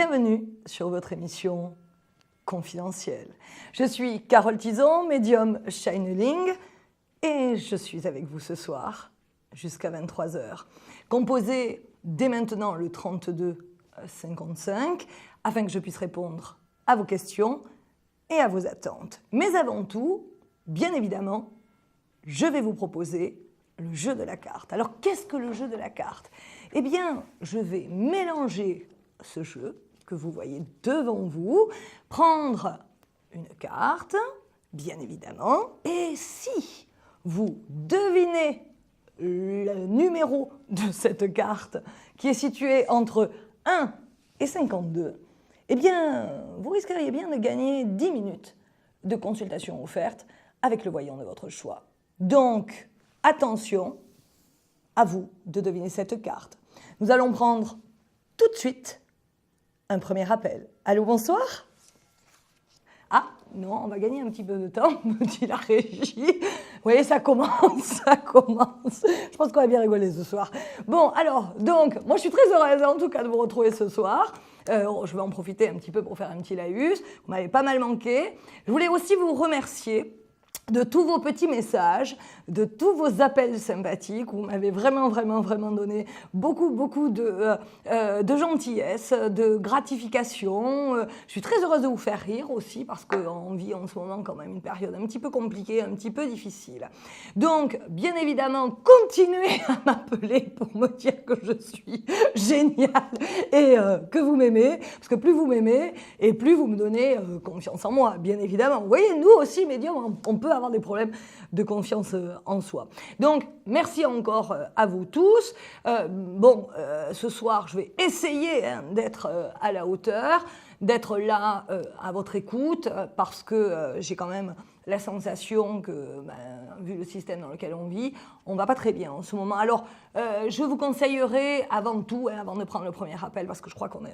Bienvenue sur votre émission confidentielle. Je suis Carole Tison, médium channeling, et je suis avec vous ce soir jusqu'à 23h. Composez dès maintenant le 32 55 afin que je puisse répondre à vos questions et à vos attentes. Mais avant tout, bien évidemment, je vais vous proposer le jeu de la carte. Alors, qu'est-ce que le jeu de la carte? Eh bien, je vais mélanger ce jeu que vous voyez devant vous, prendre une carte, bien évidemment, et si vous devinez le numéro de cette carte qui est situé entre 1 et 52, eh bien, vous risqueriez bien de gagner 10 minutes de consultation offerte avec le voyant de votre choix. Donc, attention, à vous de deviner cette carte. Nous allons prendre tout de suite un premier appel. Allô, bonsoir? Ah, non, on va gagner un petit peu de temps, me dit la régie. Vous voyez, ça commence, ça commence. Je pense qu'on va bien rigoler ce soir. Bon, alors, donc, moi je suis très heureuse en tout cas de vous retrouver ce soir. Je vais en profiter un petit peu pour faire un petit laïus. Vous m'avez pas mal manqué. Je voulais aussi vous remercier de tous vos petits messages, de tous vos appels sympathiques. Vous m'avez vraiment donné beaucoup de gentillesse, de gratification. Je suis très heureuse de vous faire rire aussi parce qu'on vit en ce moment quand même une période un petit peu compliquée, un petit peu difficile. Donc, bien évidemment, continuez à m'appeler pour me dire que je suis géniale et que vous m'aimez, parce que plus vous m'aimez et plus vous me donnez confiance en moi, bien évidemment. Vous voyez, nous aussi, médiums, on peut avoir des problèmes de confiance en soi. Donc, merci encore à vous tous. Ce soir, je vais essayer d'être à la hauteur, d'être là à votre écoute, parce que j'ai quand même la sensation que, vu le système dans lequel on vit, on ne va pas très bien en ce moment. Alors, je vous conseillerais avant tout, avant de prendre le premier appel, parce que je crois qu'on a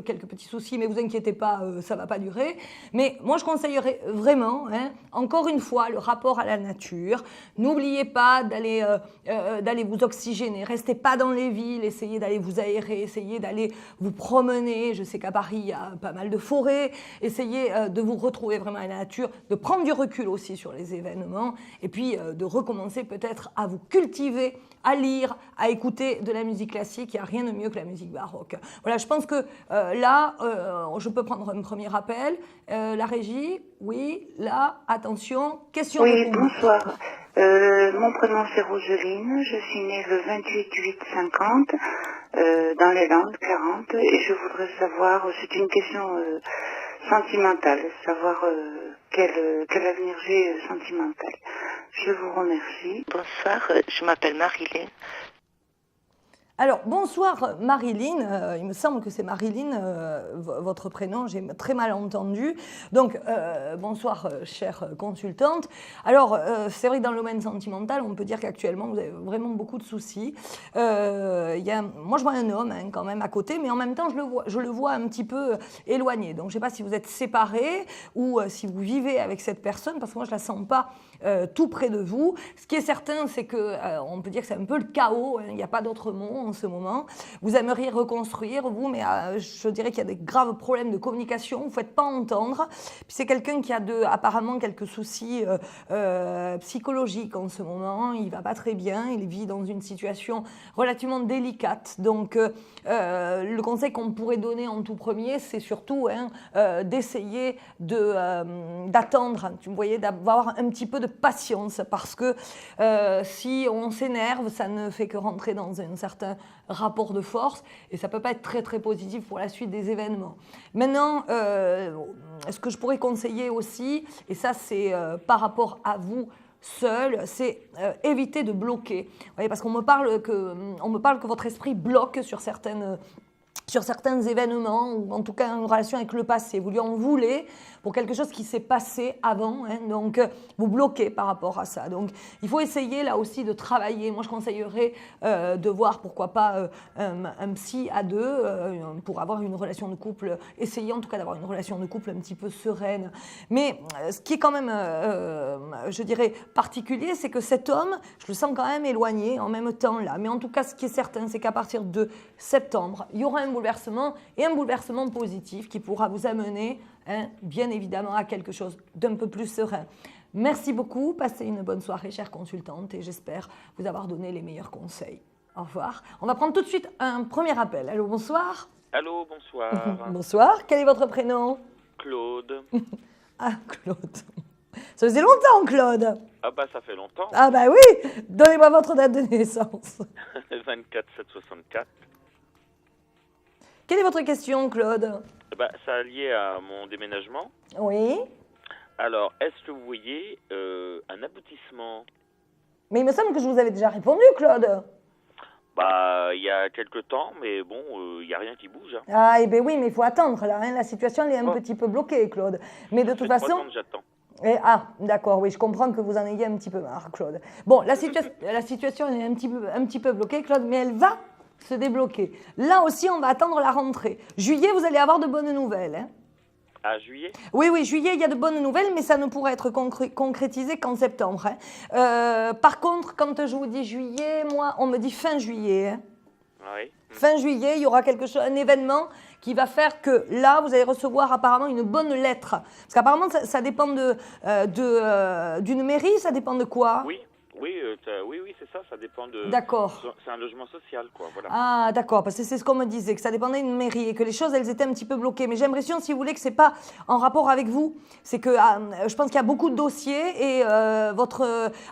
quelques petits soucis, mais vous inquiétez pas, ça ne va pas durer. Mais moi, je conseillerais vraiment, encore une fois, le rapport à la nature. N'oubliez pas d'aller vous oxygéner. Restez pas dans les villes, essayez d'aller vous aérer, essayez d'aller vous promener. Je sais qu'à Paris, il y a pas mal de forêts. Essayez de vous retrouver vraiment à la nature, de prendre du recul aussi sur les événements, et puis de recommencer peut-être à vous cultiver, à lire, à écouter de la musique classique. Il n'y a rien de mieux que la musique baroque. Voilà, je pense que là, je peux prendre un premier appel. La régie, oui, là, attention, question. Oui, bonsoir. Mon prénom c'est Roseline, je suis née le 28-8-50 dans les Landes 40 et je voudrais savoir, c'est une question sentimentale, savoir quel avenir j'ai sentimental. Je vous remercie. Bonsoir, je m'appelle Marilyn. Alors, bonsoir Marilyn, il me semble que c'est Marilyn, votre prénom, j'ai très mal entendu. Donc, bonsoir chère consultante. Alors, c'est vrai que dans le domaine sentimental, on peut dire qu'actuellement, vous avez vraiment beaucoup de soucis. Moi, je vois un homme quand même à côté, mais en même temps, je le vois un petit peu éloigné. Donc, je ne sais pas si vous êtes séparés ou si vous vivez avec cette personne, parce que moi, je ne la sens pas tout près de vous. Ce qui est certain, c'est qu'on peut dire que c'est un peu le chaos, il n'y a pas d'autre mot en ce moment. Vous aimeriez reconstruire, vous, mais je dirais qu'il y a des graves problèmes de communication, vous ne faites pas entendre. Puis c'est quelqu'un qui a apparemment quelques soucis psychologiques en ce moment, il ne va pas très bien, il vit dans une situation relativement délicate. Donc le conseil qu'on pourrait donner en tout premier, c'est surtout d'essayer d'attendre, vous voyez, d'avoir un petit peu de patience, parce que si on s'énerve, ça ne fait que rentrer dans un certain rapport de force et ça ne peut pas être très positif pour la suite des événements. Maintenant, ce que je pourrais conseiller aussi, et ça c'est par rapport à vous seul, c'est éviter de bloquer. Vous voyez, parce qu'on me parle que votre esprit bloque sur certains événements, ou en tout cas en relation avec le passé. Vous lui en voulez pour quelque chose qui s'est passé avant. Hein, donc, vous bloquez par rapport à ça. Donc, il faut essayer là aussi de travailler. Moi, je conseillerais de voir, pourquoi pas, un psy à deux pour avoir une relation de couple. Essayez en tout cas d'avoir une relation de couple un petit peu sereine. Mais ce qui est quand même, je dirais, particulier, c'est que cet homme, je le sens quand même éloigné en même temps là. Mais en tout cas, ce qui est certain, c'est qu'à partir de septembre, il y aura un bouleversement et un bouleversement positif qui pourra vous amener, hein, bien évidemment, à quelque chose d'un peu plus serein. Merci beaucoup, passez une bonne soirée, chère consultante, et j'espère vous avoir donné les meilleurs conseils. Au revoir. On va prendre tout de suite un premier appel. Allô, bonsoir. Allô, bonsoir. Bonsoir, quel est votre prénom? Claude. Ah, Claude. Ça faisait longtemps, Claude. Ah bah ça fait longtemps. Ah bah oui, donnez-moi votre date de naissance. 24 764. Quelle est votre question, Claude? Bah, ça a lié à mon déménagement. Oui. Alors, est-ce que vous voyez un aboutissement? Mais il me semble que je vous avais déjà répondu, Claude. Bah, il y a quelques temps, mais bon, il n'y a rien qui bouge. Hein. Ah, eh bien oui, mais il faut attendre, là. Hein. La situation, elle est un petit peu bloquée, Claude. Mais de toute façon... 3 ans que j'attends. Ah, d'accord, oui, je comprends que vous en ayez un petit peu marre, Claude. Bon, la situation, elle est un petit peu bloquée, Claude, mais elle va se débloquer. Là aussi, on va attendre la rentrée. Juillet, vous allez avoir de bonnes nouvelles. Hein. À juillet? Oui, juillet, il y a de bonnes nouvelles, mais ça ne pourra être concrétisé qu'en septembre. Hein. Par contre, quand je vous dis juillet, moi, on me dit fin juillet. Hein. Oui. Fin juillet, il y aura un événement qui va faire que là, vous allez recevoir apparemment une bonne lettre. Parce qu'apparemment, ça dépend d'une mairie, ça dépend de quoi? Oui, c'est ça, ça dépend de... D'accord. C'est un logement social, quoi, voilà. Ah, d'accord, parce que c'est ce qu'on me disait, que ça dépendait d'une mairie et que les choses, elles étaient un petit peu bloquées. Mais j'ai l'impression, si vous voulez, que c'est pas en rapport avec vous. C'est que je pense qu'il y a beaucoup de dossiers et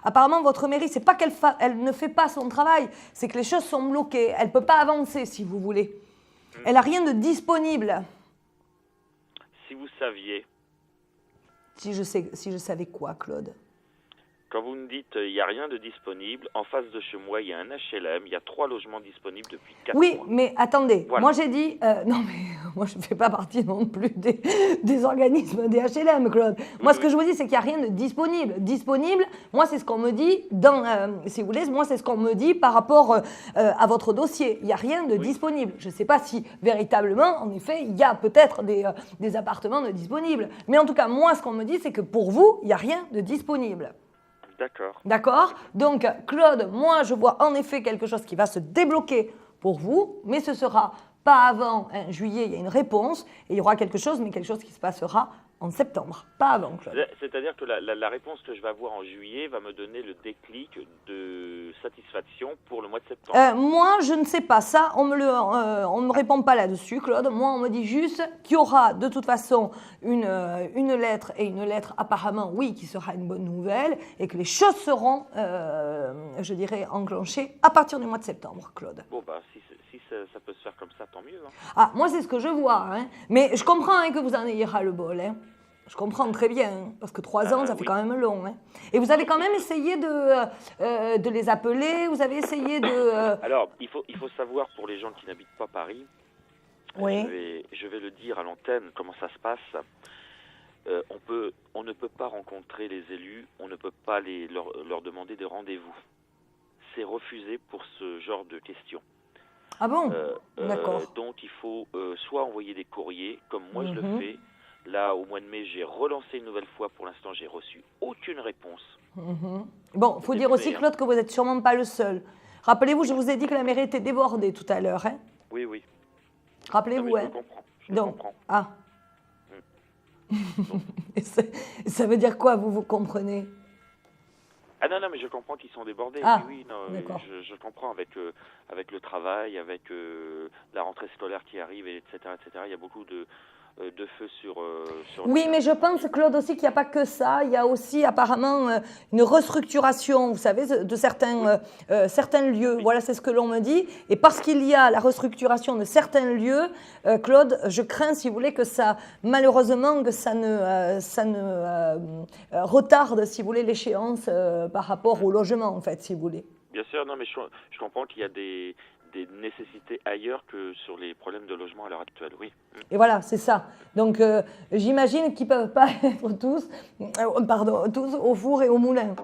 apparemment, votre mairie, c'est pas elle ne fait pas son travail, c'est que les choses sont bloquées. Elle peut pas avancer, si vous voulez. Elle a rien de disponible. Si vous saviez... Si je savais quoi, Claude? Quand vous me dites il n'y a rien de disponible, en face de chez moi, il y a un HLM, il y a 3 logements disponibles depuis 4 mois. Oui, mais attendez, voilà. Moi j'ai dit, non mais moi je ne fais pas partie non plus des organismes des HLM, Claude. Moi ce que je vous dis, c'est qu'il n'y a rien de disponible. Disponible, moi c'est ce qu'on me dit, si vous voulez, moi c'est ce qu'on me dit par rapport à votre dossier. Il n'y a rien de disponible. Je ne sais pas si véritablement, en effet, il y a peut-être des appartements de disponibles. Mais en tout cas, moi ce qu'on me dit, c'est que pour vous, il n'y a rien de disponible. D'accord. D'accord? Donc, Claude, moi, je vois en effet quelque chose qui va se débloquer pour vous, mais ce sera pas avant juillet, il y a une réponse, et il y aura quelque chose, mais quelque chose qui se passera en septembre, pas avant, Claude. C'est-à-dire que la réponse que je vais avoir en juillet va me donner le déclic de satisfaction pour le mois de septembre. Moi, je ne sais pas ça, on me répond pas là-dessus, Claude. Moi, on me dit juste qu'il y aura de toute façon une lettre, et une lettre apparemment, oui, qui sera une bonne nouvelle, et que les choses seront, je dirais, enclenchées à partir du mois de septembre, Claude. Bon, bah, si ça peut se faire comme ça, tant mieux. Hein. Ah, moi, c'est ce que je vois, hein. Mais je comprends que vous en ayez ras-le-bol, hein. Je comprends très bien, hein, parce que 3 ans, ça fait quand même long. Hein. Et vous avez quand même essayé de les appeler, vous avez essayé de... Alors, il faut savoir, pour les gens qui n'habitent pas Paris, oui. je vais le dire à l'antenne, comment ça se passe. On ne peut pas rencontrer les élus, on ne peut pas leur demander des rendez-vous. C'est refusé pour ce genre de questions. Ah bon? D'accord. Donc, il faut soit envoyer des courriers, comme moi je le fais. Là, au mois de mai, j'ai relancé une nouvelle fois. Pour l'instant, j'ai reçu aucune réponse. Bon, il faut dire aussi, Claude, que vous n'êtes sûrement pas le seul. Rappelez-vous, je vous ai dit que la mairie était débordée tout à l'heure. Hein. Oui. Rappelez-vous, hein. Je comprends. Ah. Ça veut dire quoi, vous comprenez? Ah non, mais je comprends qu'ils sont débordés. Ah, oui, je comprends avec le travail, avec la rentrée scolaire qui arrive, etc. Il y a beaucoup de feu sur... Oui, mais je pense, Claude, aussi qu'il n'y a pas que ça. Il y a aussi apparemment une restructuration, vous savez, de certains lieux. Oui. Voilà, c'est ce que l'on me dit. Et parce qu'il y a la restructuration de certains lieux, Claude, je crains, si vous voulez, que ça, malheureusement, que ça ne retarde, si vous voulez, l'échéance par rapport au logement, en fait, si vous voulez. Bien sûr, non, mais je comprends qu'il y a des des nécessités ailleurs que sur les problèmes de logement à l'heure actuelle, oui. Et voilà, c'est ça. Donc, j'imagine qu'ils ne peuvent pas être tous au four et au moulin.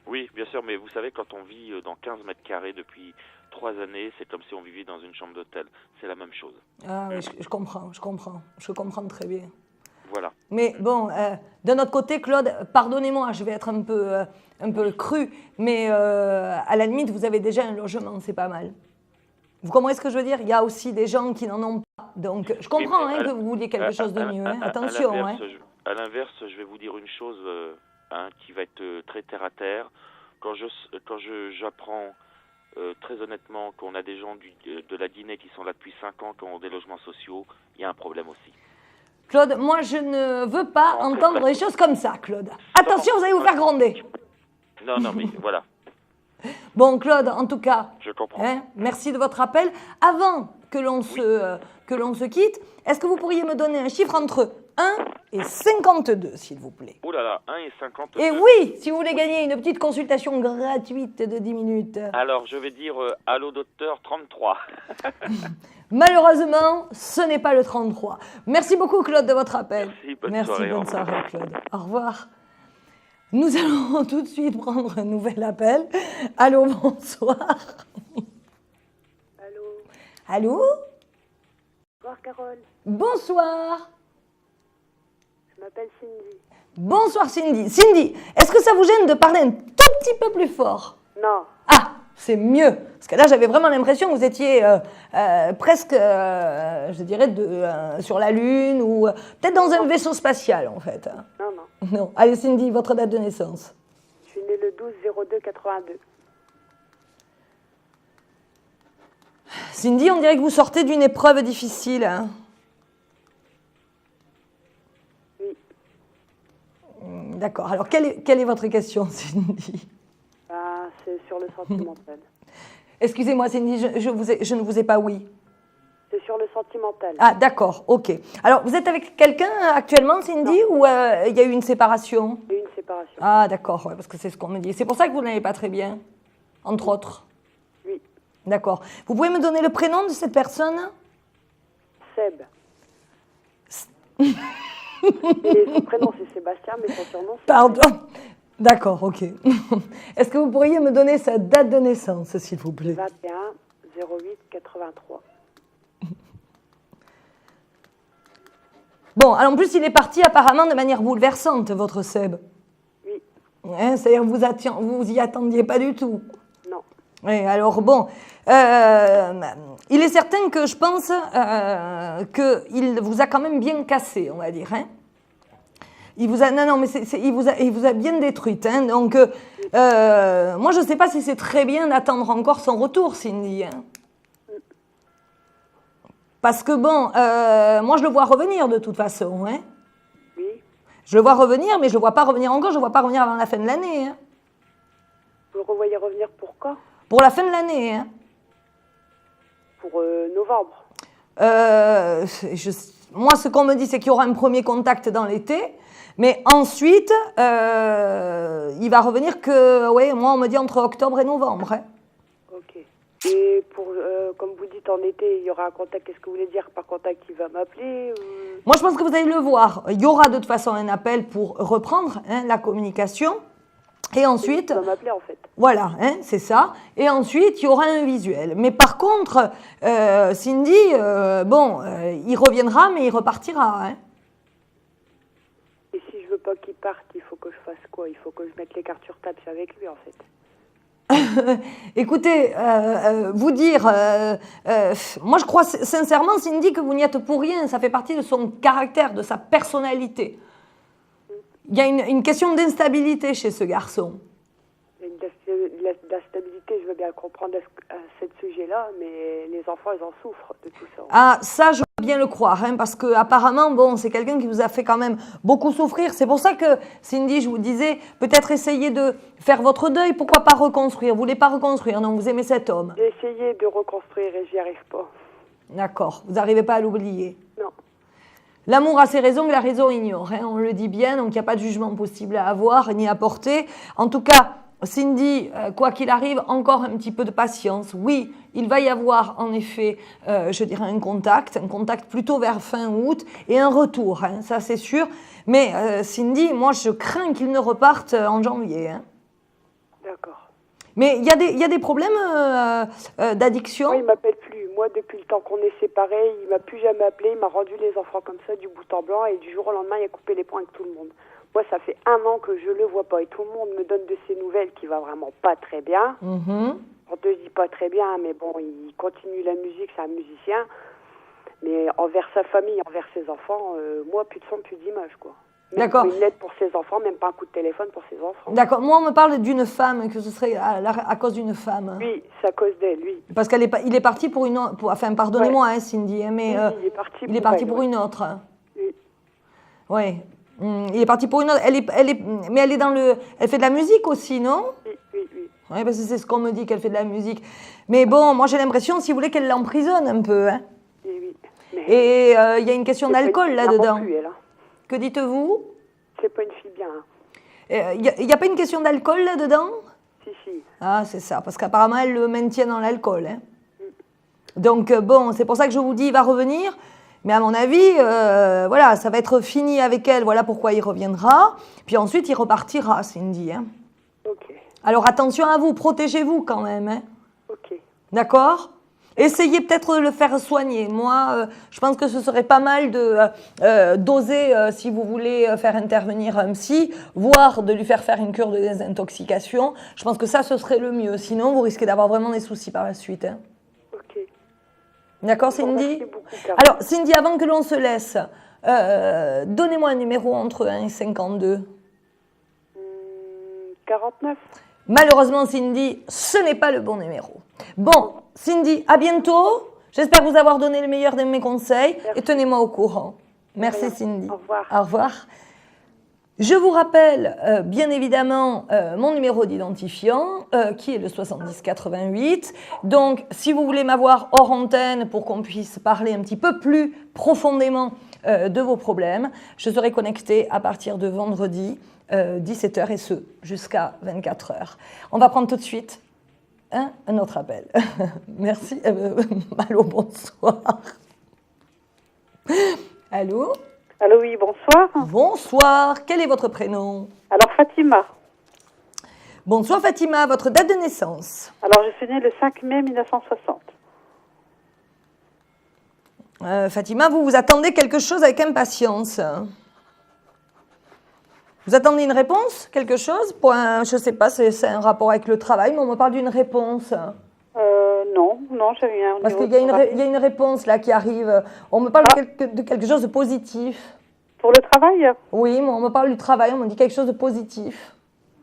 Oui, bien sûr, mais vous savez, quand on vit dans 15 mètres carrés depuis 3 années, c'est comme si on vivait dans une chambre d'hôtel. C'est la même chose. Ah oui, je comprends très bien. Voilà. Mais bon, d'un autre côté, Claude, pardonnez-moi, je vais être un peu cru, mais à la limite, vous avez déjà un logement, c'est pas mal. Vous comprenez ce que je veux dire? Il y a aussi des gens qui n'en ont pas. Donc, je comprends que vous vouliez quelque chose de mieux. Attention. À l'inverse, je vais vous dire une chose qui va être très terre à terre. Quand j'apprends très honnêtement qu'on a des gens de la Guinée qui sont là depuis 5 ans, qui ont des logements sociaux, il y a un problème aussi. Claude, moi, je ne veux pas entendre des choses comme ça, Claude. Attention, vous allez vous faire gronder. Non, mais voilà. Bon, Claude, en tout cas, je comprends. Merci de votre appel. Avant que l'on se quitte, est-ce que vous pourriez me donner un chiffre entre 1 et 52, s'il vous plaît? Oh là là, 1 et 52. Et oui, si vous voulez gagner une petite consultation gratuite de 10 minutes. Alors, je vais dire allô docteur 33. Malheureusement, ce n'est pas le 33. Merci beaucoup, Claude, de votre appel. Merci, bonne soirée, Claude. Au revoir. Nous allons tout de suite prendre un nouvel appel. Allô, bonsoir. Allô? Bonsoir, Carole. Bonsoir. Je m'appelle Cindy. Bonsoir, Cindy. Cindy, est-ce que ça vous gêne de parler un tout petit peu plus fort? Non. Ah, c'est mieux. Parce que là, j'avais vraiment l'impression que vous étiez presque, je dirais, sur la Lune ou peut-être dans un vaisseau spatial, en fait. Non. Non. Allez, Cindy, votre date de naissance. Je suis née le 12/02/82. Cindy, on dirait que vous sortez d'une épreuve difficile. Hein? Oui. D'accord. Alors, quelle est votre question, Cindy? C'est sur le sentimental. Excusez-moi, Cindy, je ne vous ai pas oui. C'est sur le sentimental. Ah, d'accord, ok. Alors, vous êtes avec quelqu'un actuellement, Cindy, ou il y a eu une séparation? Il y a eu une séparation. Ah, d'accord, ouais, parce que c'est ce qu'on me dit. C'est pour ça que vous n'allez pas très bien, entre autres. Oui. D'accord. Vous pouvez me donner le prénom de cette personne? Seb. Et son prénom, c'est Sébastien, mais son surnom, c'est... Pardon. D'accord, ok. Est-ce que vous pourriez me donner sa date de naissance, s'il vous plaît? 21/08/83. Bon, alors en plus, il est parti apparemment de manière bouleversante, votre Seb. Oui. Hein, c'est-à-dire que vous y attendiez pas du tout. Non. Oui, alors bon, il est certain que je pense qu'il vous a quand même bien cassé, on va dire. Hein. Il vous a, non, mais il vous a bien détruite. Hein, donc, moi, je ne sais pas si c'est très bien d'attendre encore son retour, Cindy. Hein. Parce que bon, moi, je le vois revenir de toute façon. Hein. Oui. Je le vois revenir, mais je ne le vois pas revenir encore. Je ne le vois pas revenir avant la fin de l'année. Hein. Vous le revoyez revenir pour quand? Pour la fin de l'année. Hein. Pour novembre. Moi, ce qu'on me dit, c'est qu'il y aura un premier contact dans l'été. Mais ensuite, il va revenir que, ouais, moi, on me dit entre octobre et novembre. Hein. Ok. Et pour, comme vous dites, en été, il y aura un contact. Qu'est-ce que vous voulez dire par contact? Il va m'appeler Moi, je pense que vous allez le voir. Il y aura de toute façon un appel pour reprendre la communication. Et ensuite... Il va m'appeler, en fait. Voilà, hein, c'est ça. Et ensuite, il y aura un visuel. Mais par contre, Cindy, il reviendra, mais il repartira. Hein. Et si je veux pas qu'il parte, il faut que je fasse quoi? Il faut que je mette les cartes sur table, c'est avec lui, en fait. Écoutez, vous dire, moi je crois sincèrement, Cindy, que vous n'y êtes pour rien. Ça fait partie de son caractère, de sa personnalité. Il y a une question d'instabilité chez ce garçon. La stabilité, je veux bien comprendre à ce sujet-là, mais les enfants, ils en souffrent de tout ça. Ah, ça, je veux bien le croire, hein, parce que apparemment, bon, c'est quelqu'un qui vous a fait quand même beaucoup souffrir. C'est pour ça que, Cindy, je vous disais, peut-être essayer de faire votre deuil. Pourquoi pas reconstruire? Vous voulez pas reconstruire? Non, vous aimez cet homme. J'ai essayé de reconstruire et j'y arrive pas. D'accord, vous n'arrivez pas à l'oublier? Non. L'amour a ses raisons que la raison ignore, hein, on le dit bien, donc il n'y a pas de jugement possible à avoir ni à porter. En tout cas, Cindy, quoi qu'il arrive, encore un petit peu de patience. Oui, il va y avoir en effet, je dirais, un contact plutôt vers fin août et un retour, hein, ça c'est sûr. Mais Cindy, moi je crains qu'il ne reparte en janvier. Hein. D'accord. Mais il y a des problèmes d'addiction? Moi, il m'appelle plus. Moi, depuis le temps qu'on est séparés, il m'a plus jamais appelé. Il m'a rendu les enfants comme ça, du bout en blanc. Et du jour au lendemain, il a coupé les ponts avec tout le monde. Moi, ça fait 1 an que je le vois pas. Et tout le monde me donne de ses nouvelles qui va vraiment pas très bien. On te dit pas très bien, mais bon, il continue la musique, c'est un musicien. Mais envers sa famille, envers ses enfants, moi, plus de son, plus d'image, quoi. D'accord. Une lettre pour ses enfants, même pas un coup de téléphone pour ses enfants. D'accord. Moi, on me parle d'une femme, que ce serait à cause d'une femme. Oui, c'est à cause d'elle, oui. Parce qu'il est parti pour une autre. Enfin, pardonnez-moi, hein, Cindy, hein, mais Oui, il est parti pour elle, une autre. Oui. Oui. Il est parti pour une autre. Mais elle est dans le. Elle fait de la musique aussi, non? Oui. Oui, parce que c'est ce qu'on me dit, qu'elle fait de la musique. Mais bon, moi j'ai l'impression, si vous voulez, qu'elle l'emprisonne un peu. Hein. Oui. Et il y a une question d'alcool là-dedans. Plus, elle, hein. Que dites-vous? C'est pas une fille bien. Hein. Il n'y a pas une question d'alcool là-dedans? Si. Ah, c'est ça, parce qu'apparemment, elle le maintient dans l'alcool. Hein. Donc, bon, c'est pour ça que je vous dis, il va revenir. Mais à mon avis, voilà, ça va être fini avec elle. Voilà pourquoi il reviendra. Puis ensuite, il repartira, Cindy. Hein. Ok. Alors, attention à vous, protégez-vous quand même. Hein. Ok. D'accord? Essayez peut-être de le faire soigner. Moi, je pense que ce serait pas mal d'oser, si vous voulez faire intervenir un psy, voire de lui faire une cure de désintoxication. Je pense que ça, ce serait le mieux. Sinon, vous risquez d'avoir vraiment des soucis par la suite. Hein. Ok. D'accord, Bon, Cindy? merci beaucoup, Carole. Alors, Cindy, avant que l'on se laisse, donnez-moi un numéro entre 1 et 52. 49. Malheureusement, Cindy, ce n'est pas le bon numéro. Bon, Cindy, à bientôt. J'espère vous avoir donné le meilleur de mes conseils. Merci. Et tenez-moi au courant. Merci, Rien. Cindy. Au revoir. Au revoir. Je vous rappelle, bien évidemment, mon numéro d'identifiant, qui est le 7088. Donc, si vous voulez m'avoir hors antenne pour qu'on puisse parler un petit peu plus profondément de vos problèmes, je serai connectée à partir de vendredi, 17h, et ce, jusqu'à 24h. On va prendre tout de suite un autre appel. Merci. Allô, bonsoir. Allô? Allô, oui, bonsoir. Bonsoir. Quel est votre prénom? Alors, Fatima. Bonsoir Fatima, votre date de naissance? Alors, je suis née le 5 mai 1960. Fatima, vous attendez quelque chose avec impatience. Vous attendez une réponse? Quelque chose? Je ne sais pas, c'est un rapport avec le travail, mais on me parle d'une réponse. Non, j'ai rien. Parce qu'il y a une réponse là qui arrive. On me parle de quelque chose de positif. Pour le travail? Oui, mais on me parle du travail, on me dit quelque chose de positif.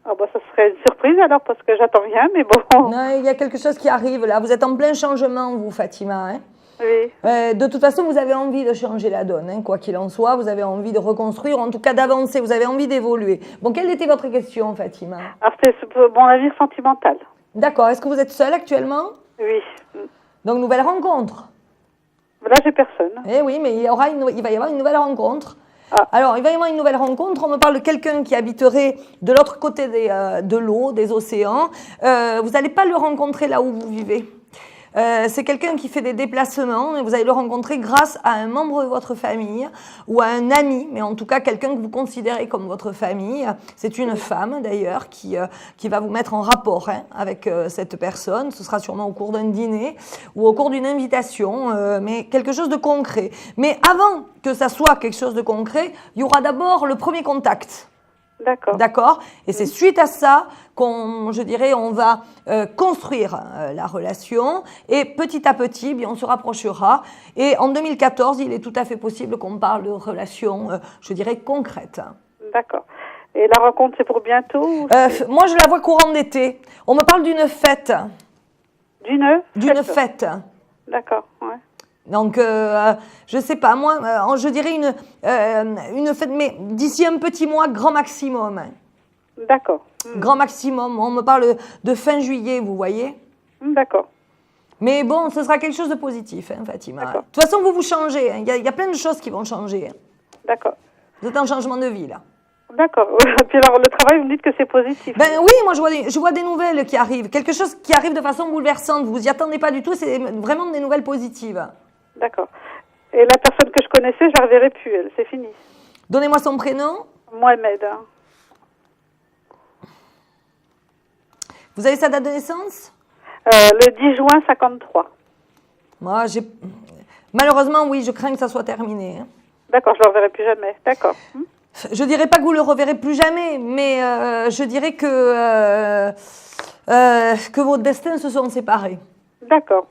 Ah bah ça serait une surprise alors, parce que j'attends rien, mais bon. Non, il y a quelque chose qui arrive là. Vous êtes en plein changement, vous, Fatima. Hein? Oui. De toute façon, vous avez envie de changer la donne, hein, quoi qu'il en soit. Vous avez envie de reconstruire, en tout cas d'avancer. Vous avez envie d'évoluer. Bon, quelle était votre question, Fatima? Alors, c'était mon avis sentimental. D'accord. Est-ce que vous êtes seule actuellement? Oui. Donc, nouvelle rencontre. Là, j'ai personne. Eh oui, mais il va y avoir une nouvelle rencontre. Ah. Alors, il va y avoir une nouvelle rencontre. On me parle de quelqu'un qui habiterait de l'autre côté de l'eau, des océans. Vous n'allez pas le rencontrer là où vous vivez. C'est quelqu'un qui fait des déplacements et vous allez le rencontrer grâce à un membre de votre famille ou à un ami, mais en tout cas quelqu'un que vous considérez comme votre famille. C'est une femme d'ailleurs qui va vous mettre en rapport avec cette personne. Ce sera sûrement au cours d'un dîner ou au cours d'une invitation, mais quelque chose de concret. Mais avant que ça soit quelque chose de concret, il y aura d'abord le premier contact. D'accord. D'accord. Et c'est suite à ça on va construire la relation et petit à petit, bien, on se rapprochera. Et en 2014, il est tout à fait possible qu'on parle de relations, concrètes. D'accord. Et la rencontre, c'est pour bientôt moi, je la vois courant d'été. On me parle d'une fête. D'une fête. D'accord, ouais. Donc, je sais pas, moi, je dirais une fête, mais d'ici un petit mois, grand maximum. D'accord. Grand maximum. On me parle de fin juillet, vous voyez. D'accord. Mais bon, ce sera quelque chose de positif, Fatima. De toute façon, vous changez. Il y a plein de choses qui vont changer. D'accord. Vous êtes en changement de vie, là. D'accord. Puis alors, le travail, vous me dites que c'est positif. Ben oui, moi je vois des nouvelles qui arrivent, quelque chose qui arrive de façon bouleversante, vous vous y attendez pas du tout, c'est vraiment des nouvelles positives. D'accord. Et la personne que je connaissais, je la reverrai plus, elle, c'est fini. Donnez-moi son prénom. Mohamed. Hein. Vous avez sa date de naissance? Le 10 juin 53. Moi, malheureusement, oui, je crains que ça soit terminé. Hein. D'accord, je ne le reverrai plus jamais. D'accord. Je dirais pas que vous le reverrez plus jamais, mais je dirais que vos destins se sont séparés. D'accord.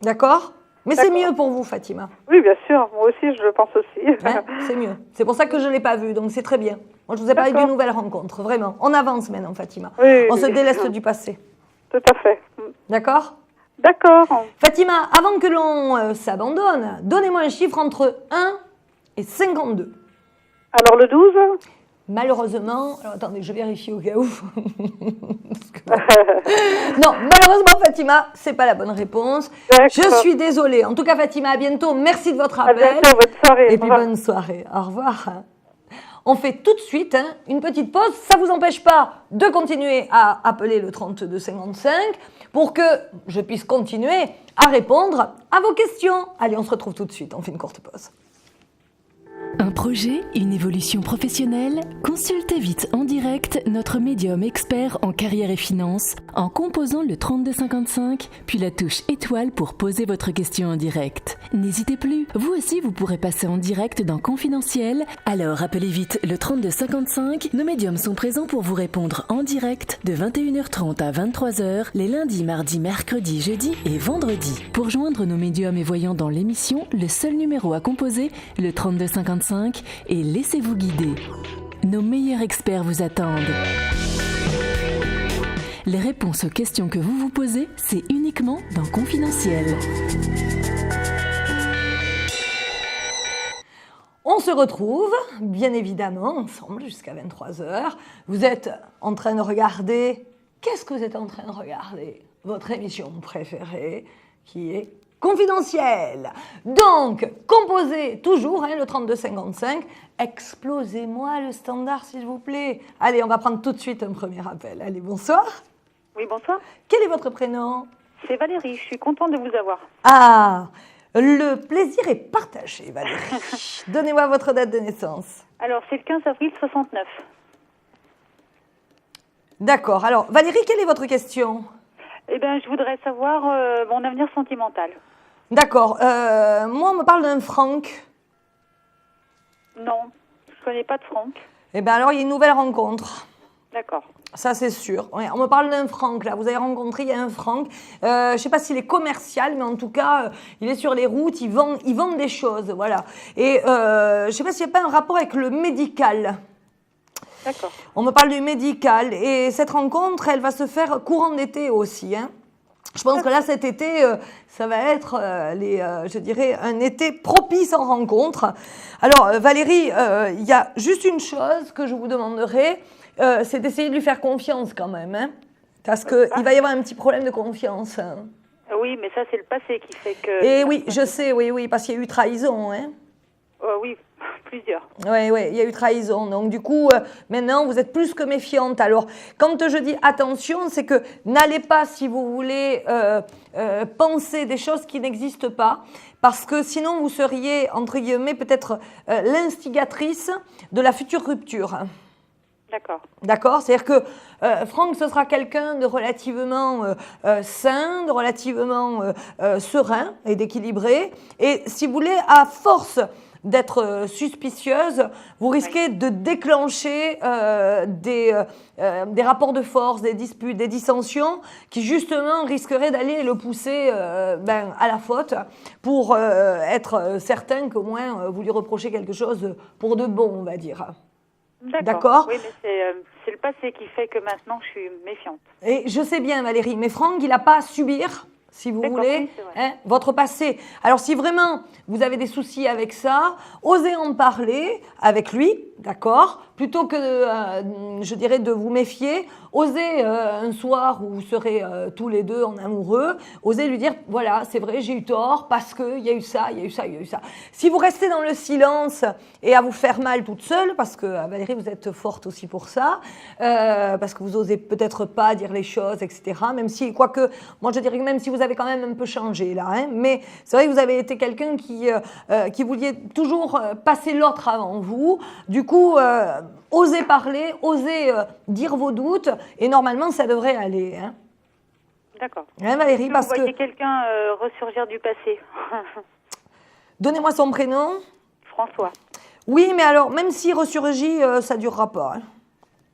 D'accord? Mais c'est D'accord. mieux pour vous, Fatima. Oui, bien sûr. Moi aussi, je le pense aussi. Hein, c'est mieux. C'est pour ça que je ne l'ai pas vu, donc c'est très bien. Moi, je vous ai parlé d'une nouvelle rencontre, vraiment. On avance maintenant, Fatima. Oui, On oui. se déleste du passé. Tout à fait. D'accord? D'accord. Fatima, avant que l'on s'abandonne, donnez-moi un chiffre entre 1 et 52. Alors, le 12 Malheureusement, alors attendez, je vérifie au cas où. Non, malheureusement, Fatima, c'est pas la bonne réponse. D'accord. Je suis désolée. En tout cas, Fatima, à bientôt. Merci de votre À appel. bientôt, bonne soirée. Et puis bonne soirée. Au revoir. On fait tout de suite une petite pause. Ça ne vous empêche pas de continuer à appeler le 3255 pour que je puisse continuer à répondre à vos questions. Allez, on se retrouve tout de suite. On fait une courte pause. Un projet, une évolution professionnelle? Consultez vite en direct notre médium expert en carrière et finance en composant le 3255 puis la touche étoile pour poser votre question en direct. N'hésitez plus, vous aussi vous pourrez passer en direct dans Confidentiel. Alors appelez vite le 3255. Nos médiums sont présents pour vous répondre en direct de 21h30 à 23h les lundis, mardis, mercredis, jeudis et vendredis. Pour joindre nos médiums et voyants dans l'émission, le seul numéro à composer, le 3255, et laissez-vous guider. Nos meilleurs experts vous attendent. Les réponses aux questions que vous vous posez, c'est uniquement dans Confidentiel. On se retrouve, bien évidemment, ensemble jusqu'à 23h. Vous êtes en train de regarder... Qu'est-ce que vous êtes en train de regarder? Votre émission préférée, qui est Confidentiel. Donc, composez toujours le 3255. Explosez-moi le standard, s'il vous plaît. Allez, on va prendre tout de suite un premier appel. Allez, bonsoir. Oui, bonsoir. Quel est votre prénom? C'est Valérie, je suis contente de vous avoir. Ah, le plaisir est partagé, Valérie. Donnez-moi votre date de naissance. Alors, c'est le 15 avril 69. D'accord. Alors, Valérie, quelle est votre question? Eh bien, je voudrais savoir mon avenir sentimental. D'accord. Moi, on me parle d'un Franck. Non, je ne connais pas de Franck. Eh bien, alors, il y a une nouvelle rencontre. D'accord. Ça, c'est sûr. Ouais, on me parle d'un Franck, là. Vous avez rencontré, il y a un Franck. Je ne sais pas s'il est commercial, mais en tout cas, il est sur les routes, il vend des choses, voilà. Et je ne sais pas s'il n'y a pas un rapport avec le médical. D'accord. On me parle du médical. Et cette rencontre, elle va se faire courant d'été aussi, hein. Je pense que là, cet été, ça va être, je dirais, un été propice en rencontre. Alors, Valérie, il y a juste une chose que je vous demanderai, c'est d'essayer de lui faire confiance quand même, hein, parce qu'il va y avoir un petit problème de confiance. Hein. Oui, mais ça, c'est le passé qui fait que... Et oui, je sais, oui, parce qu'il y a eu trahison, hein. Oui, plusieurs. Oui, il y a eu trahison. Donc, du coup, maintenant, vous êtes plus que méfiante. Alors, quand je dis attention, c'est que n'allez pas, si vous voulez, penser des choses qui n'existent pas, parce que sinon, vous seriez, entre guillemets, peut-être l'instigatrice de la future rupture. D'accord. D'accord? C'est-à-dire que Franck, ce sera quelqu'un de relativement sain, de relativement serein et d'équilibré. Et si vous voulez, à force d'être suspicieuse, vous risquez de déclencher des rapports de force, des disputes, des dissensions qui justement risqueraient d'aller le pousser à la faute pour être certain qu'au moins vous lui reprochez quelque chose pour de bon, on va dire. D'accord. Oui, mais c'est le passé qui fait que maintenant je suis méfiante. Et je sais bien, Valérie, mais Franck, il n'a pas à subir, si vous voulez, oui, votre passé. Alors, si vraiment vous avez des soucis avec ça, osez en parler avec lui. d'accord? Plutôt que, je dirais, de vous méfier, osez un soir où vous serez tous les deux en amoureux, osez lui dire, voilà, c'est vrai, j'ai eu tort parce qu'il y a eu ça, il y a eu ça, il y a eu ça. Si vous restez dans le silence et à vous faire mal toute seule, parce que Valérie, vous êtes forte aussi pour ça, parce que vous osez peut-être pas dire les choses, etc. Même si, quoique, moi je dirais que même si vous avez quand même un peu changé là, hein, mais c'est vrai que vous avez été quelqu'un qui vouliez toujours passer l'autre avant vous. Du coup, osez parler, osez dire vos doutes, et normalement ça devrait aller. Hein. D'accord. Hein, Valérie, parce Vous voyez que... quelqu'un ressurgir du passé. Donnez-moi son prénom. François. Oui, mais alors, même s'il ressurgit, ça ne durera pas. Hein.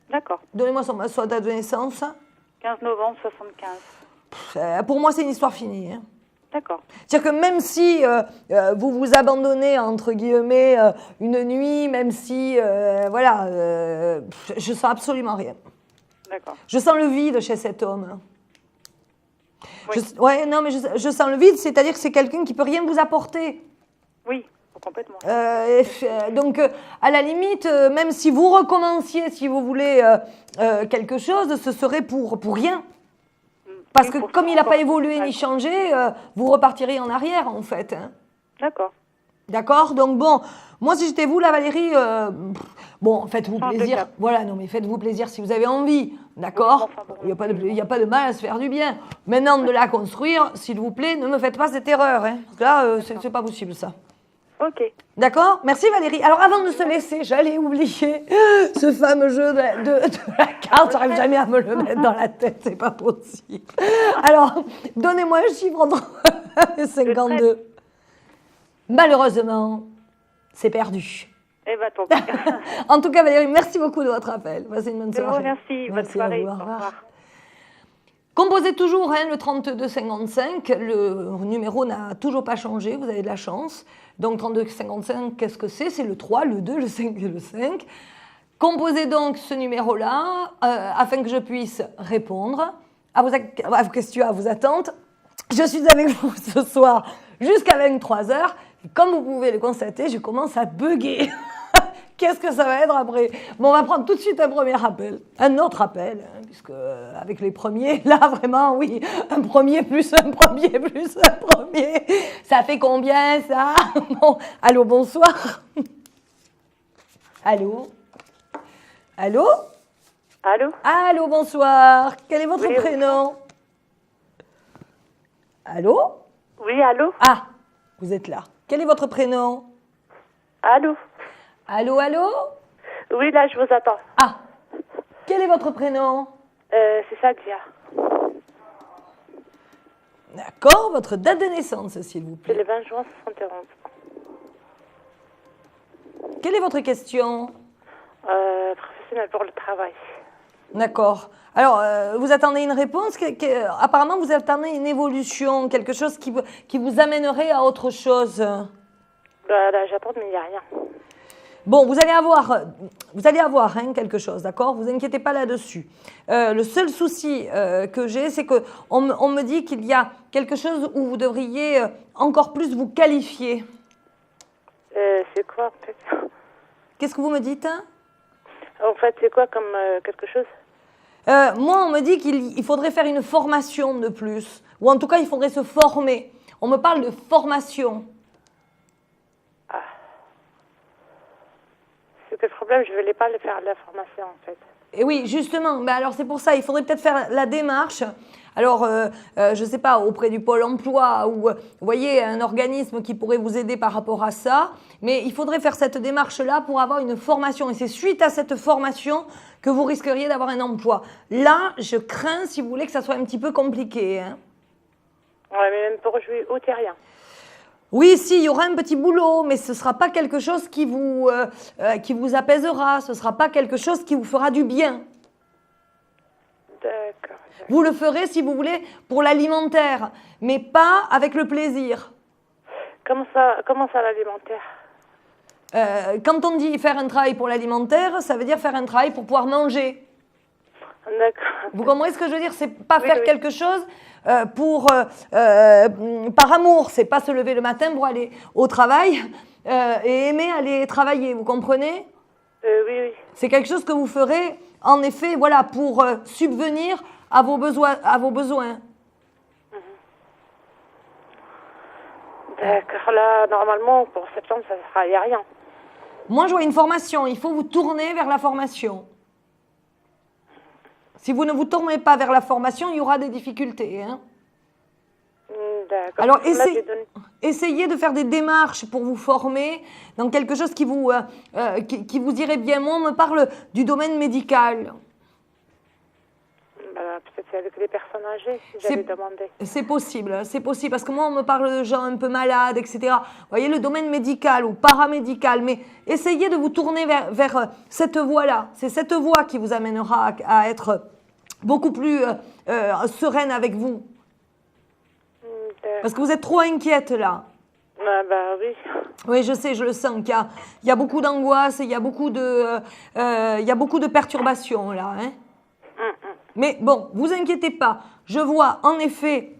D'accord. Donnez-moi son date de naissance. 15 novembre 75. Pour moi, c'est une histoire finie. Hein. D'accord. C'est-à-dire que même si vous vous abandonnez, entre guillemets, une nuit, même si, voilà, je sens absolument rien. D'accord. Je sens le vide chez cet homme. Oui. Ouais, non, mais je sens le vide, c'est-à-dire que c'est quelqu'un qui peut rien vous apporter. Oui, complètement. Donc, à la limite, même si vous recommenciez, si vous voulez quelque chose, ce serait pour rien. Parce que comme il n'a pas évolué ni changé, vous repartirez en arrière, en fait. Hein. D'accord. D'accord? Donc bon, moi si j'étais vous, la Valérie, bon, faites-vous plaisir. Voilà, non mais faites-vous plaisir si vous avez envie. D'accord? Il n'y a pas de mal à se faire du bien. Maintenant, de la construire, s'il vous plaît, ne me faites pas cette erreur. Hein. Parce que là, c'est pas possible, ça. Ok. D'accord? Merci Valérie. Alors avant de se laisser, j'allais oublier ce fameux jeu de la carte. J'arrive jamais à me le mettre dans la tête, c'est pas possible. Alors, donnez-moi un chiffre entre 52. Malheureusement, c'est perdu. Eh bien, tant pis. En tout cas, Valérie, merci beaucoup de votre appel. Passez une bonne Je vous soirée. remercie. Bonne Merci soirée. à vous. Au Au revoir. revoir. Composez toujours le 3255, le numéro n'a toujours pas changé, vous avez de la chance. Donc 3255, qu'est-ce que c'est? C'est le 3, le 2, le 5 et le 5. Composez donc ce numéro-là afin que je puisse répondre à vos questions, à vos attentes. Je suis avec vous ce soir jusqu'à 23h. Et comme vous pouvez le constater, je commence à bugger. Qu'est-ce que ça va être après? Bon, on va prendre tout de suite un premier appel, un autre appel, hein, puisque avec les premiers, là vraiment, oui, un premier plus un premier plus un premier, ça fait combien ça? Bon, allô, bonsoir. Allô? Allô? Allô? Allô, bonsoir. Quel est votre Oui, prénom? Allô? Oui, allô? Ah, vous êtes là. Quel est votre prénom? Allô? Allô, allô? Oui, là, je vous attends. Ah, quel est votre prénom? C'est Sadia. D'accord, votre date de naissance, s'il vous C'est plaît. le 20 juin 71. Quelle est votre question? Professionnel pour le travail. D'accord. Alors, vous attendez une réponse apparemment, vous attendez une évolution, quelque chose qui vous amènerait à autre chose. Là, j'attends, mais il n'y a rien. Bon, vous allez avoir hein, quelque chose, d'accord? Vous inquiétez pas là-dessus. Le seul souci que j'ai, c'est qu'on me dit qu'il y a quelque chose où vous devriez encore plus vous qualifier. C'est quoi, en fait? Qu'est-ce que vous me dites, hein? En fait, c'est quoi comme quelque chose? Moi, on me dit qu'il faudrait faire une formation de plus. Ou en tout cas, il faudrait se former. On me parle de formation. C'est le problème, je ne voulais pas le faire, la formation, en fait. Et oui, justement, ben alors c'est pour ça, il faudrait peut-être faire la démarche. Alors, je ne sais pas, auprès du Pôle emploi ou, vous voyez, un organisme qui pourrait vous aider par rapport à ça. Mais il faudrait faire cette démarche-là pour avoir une formation. Et c'est suite à cette formation que vous risqueriez d'avoir un emploi. Là, je crains, si vous voulez, que ça soit un petit peu compliqué. Hein. Ouais, mais même pour jouer au terrien. Oui, si, il y aura un petit boulot, mais ce ne sera pas quelque chose qui vous apaisera, ce ne sera pas quelque chose qui vous fera du bien. D'accord. Vous le ferez, si vous voulez, pour l'alimentaire, mais pas avec le plaisir. Comment ça l'alimentaire? Quand on dit faire un travail pour l'alimentaire, ça veut dire faire un travail pour pouvoir manger. D'accord. Vous comprenez ce que je veux dire? C'est pas Oui, faire oui. quelque chose par amour. C'est pas se lever le matin pour aller au travail et aimer aller travailler. Vous comprenez? Oui, oui. C'est quelque chose que vous ferez, en effet, voilà, pour subvenir à vos besoins. D'accord. Là, normalement, pour septembre, il n'y a rien. Moi, je vois une formation. Il faut vous tourner vers la formation. Si vous ne vous tournez pas vers la formation, il y aura des difficultés. Hein. D'accord. Alors, Là, j'ai donné- essayez de faire des démarches pour vous former dans quelque chose qui vous irait bien. Moi, on me parle du domaine médical. Peut-être c'est avec les personnes âgées, si j'avais demandé. C'est possible, parce que moi, on me parle de gens un peu malades, etc. Vous voyez, le domaine médical ou paramédical, mais essayez de vous tourner vers cette voie-là. C'est cette voie qui vous amènera à être beaucoup plus sereine avec vous. Parce que vous êtes trop inquiète, là. Oui. Oui, je sais, je le sens. Il y a beaucoup d'angoisse, il y a beaucoup de perturbations, là. Hein. Mais bon, vous inquiétez pas. Je vois en effet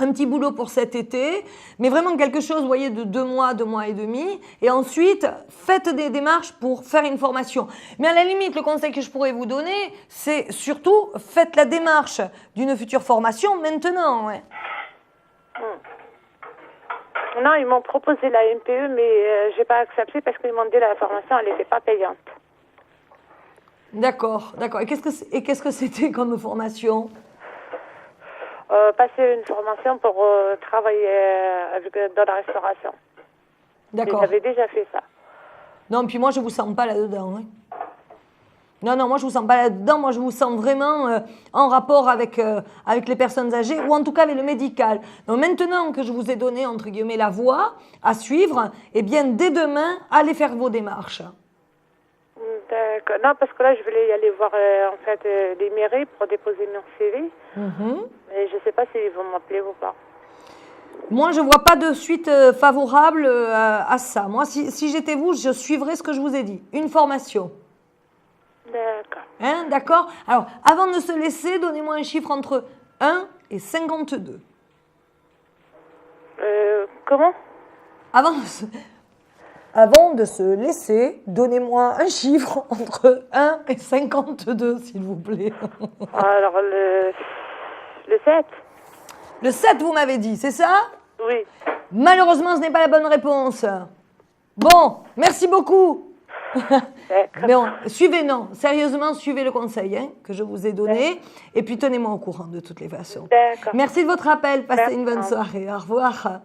un petit boulot pour cet été, mais vraiment quelque chose, vous voyez, de 2 mois, 2 mois et demi. Et ensuite, faites des démarches pour faire une formation. Mais à la limite, le conseil que je pourrais vous donner, c'est surtout, faites la démarche d'une future formation maintenant. Ouais. Non, ils m'ont proposé la MPE, mais je n'ai pas accepté parce qu'ils m'ont dit que la formation, elle n'était pas payante. D'accord. Et qu'est-ce que c'était comme formation? Passer une formation pour travailler dans la restauration. D'accord. J'avais déjà fait ça. Non, puis moi, je ne vous sens pas là-dedans. Hein. Non, moi, je ne vous sens pas là-dedans. Moi, je vous sens vraiment en rapport avec les personnes âgées ou en tout cas avec le médical. Donc, maintenant que je vous ai donné, entre guillemets, la voie à suivre, eh bien, dès demain, allez faire vos démarches. D'accord. Non, parce que là, je voulais y aller voir les mairies pour déposer mon CV. Mais je ne sais pas s'ils vont m'appeler ou pas. Moi, je ne vois pas de suite favorable à ça. Moi, si j'étais vous, je suivrais ce que je vous ai dit. Une formation. D'accord. Hein, d'accord? Alors, avant de se laisser, donnez-moi un chiffre entre 1 et 52. Comment? Avant de se laisser, donnez-moi un chiffre entre 1 et 52, s'il vous plaît. Alors, le 7. Le 7, vous m'avez dit, c'est ça? Oui. Malheureusement, ce n'est pas la bonne réponse. Bon, merci beaucoup. Mais sérieusement, suivez le conseil que je vous ai donné. Et puis, tenez-moi au courant de toutes les façons. D'accord. Merci de votre appel. Passez une bonne soirée. Au revoir.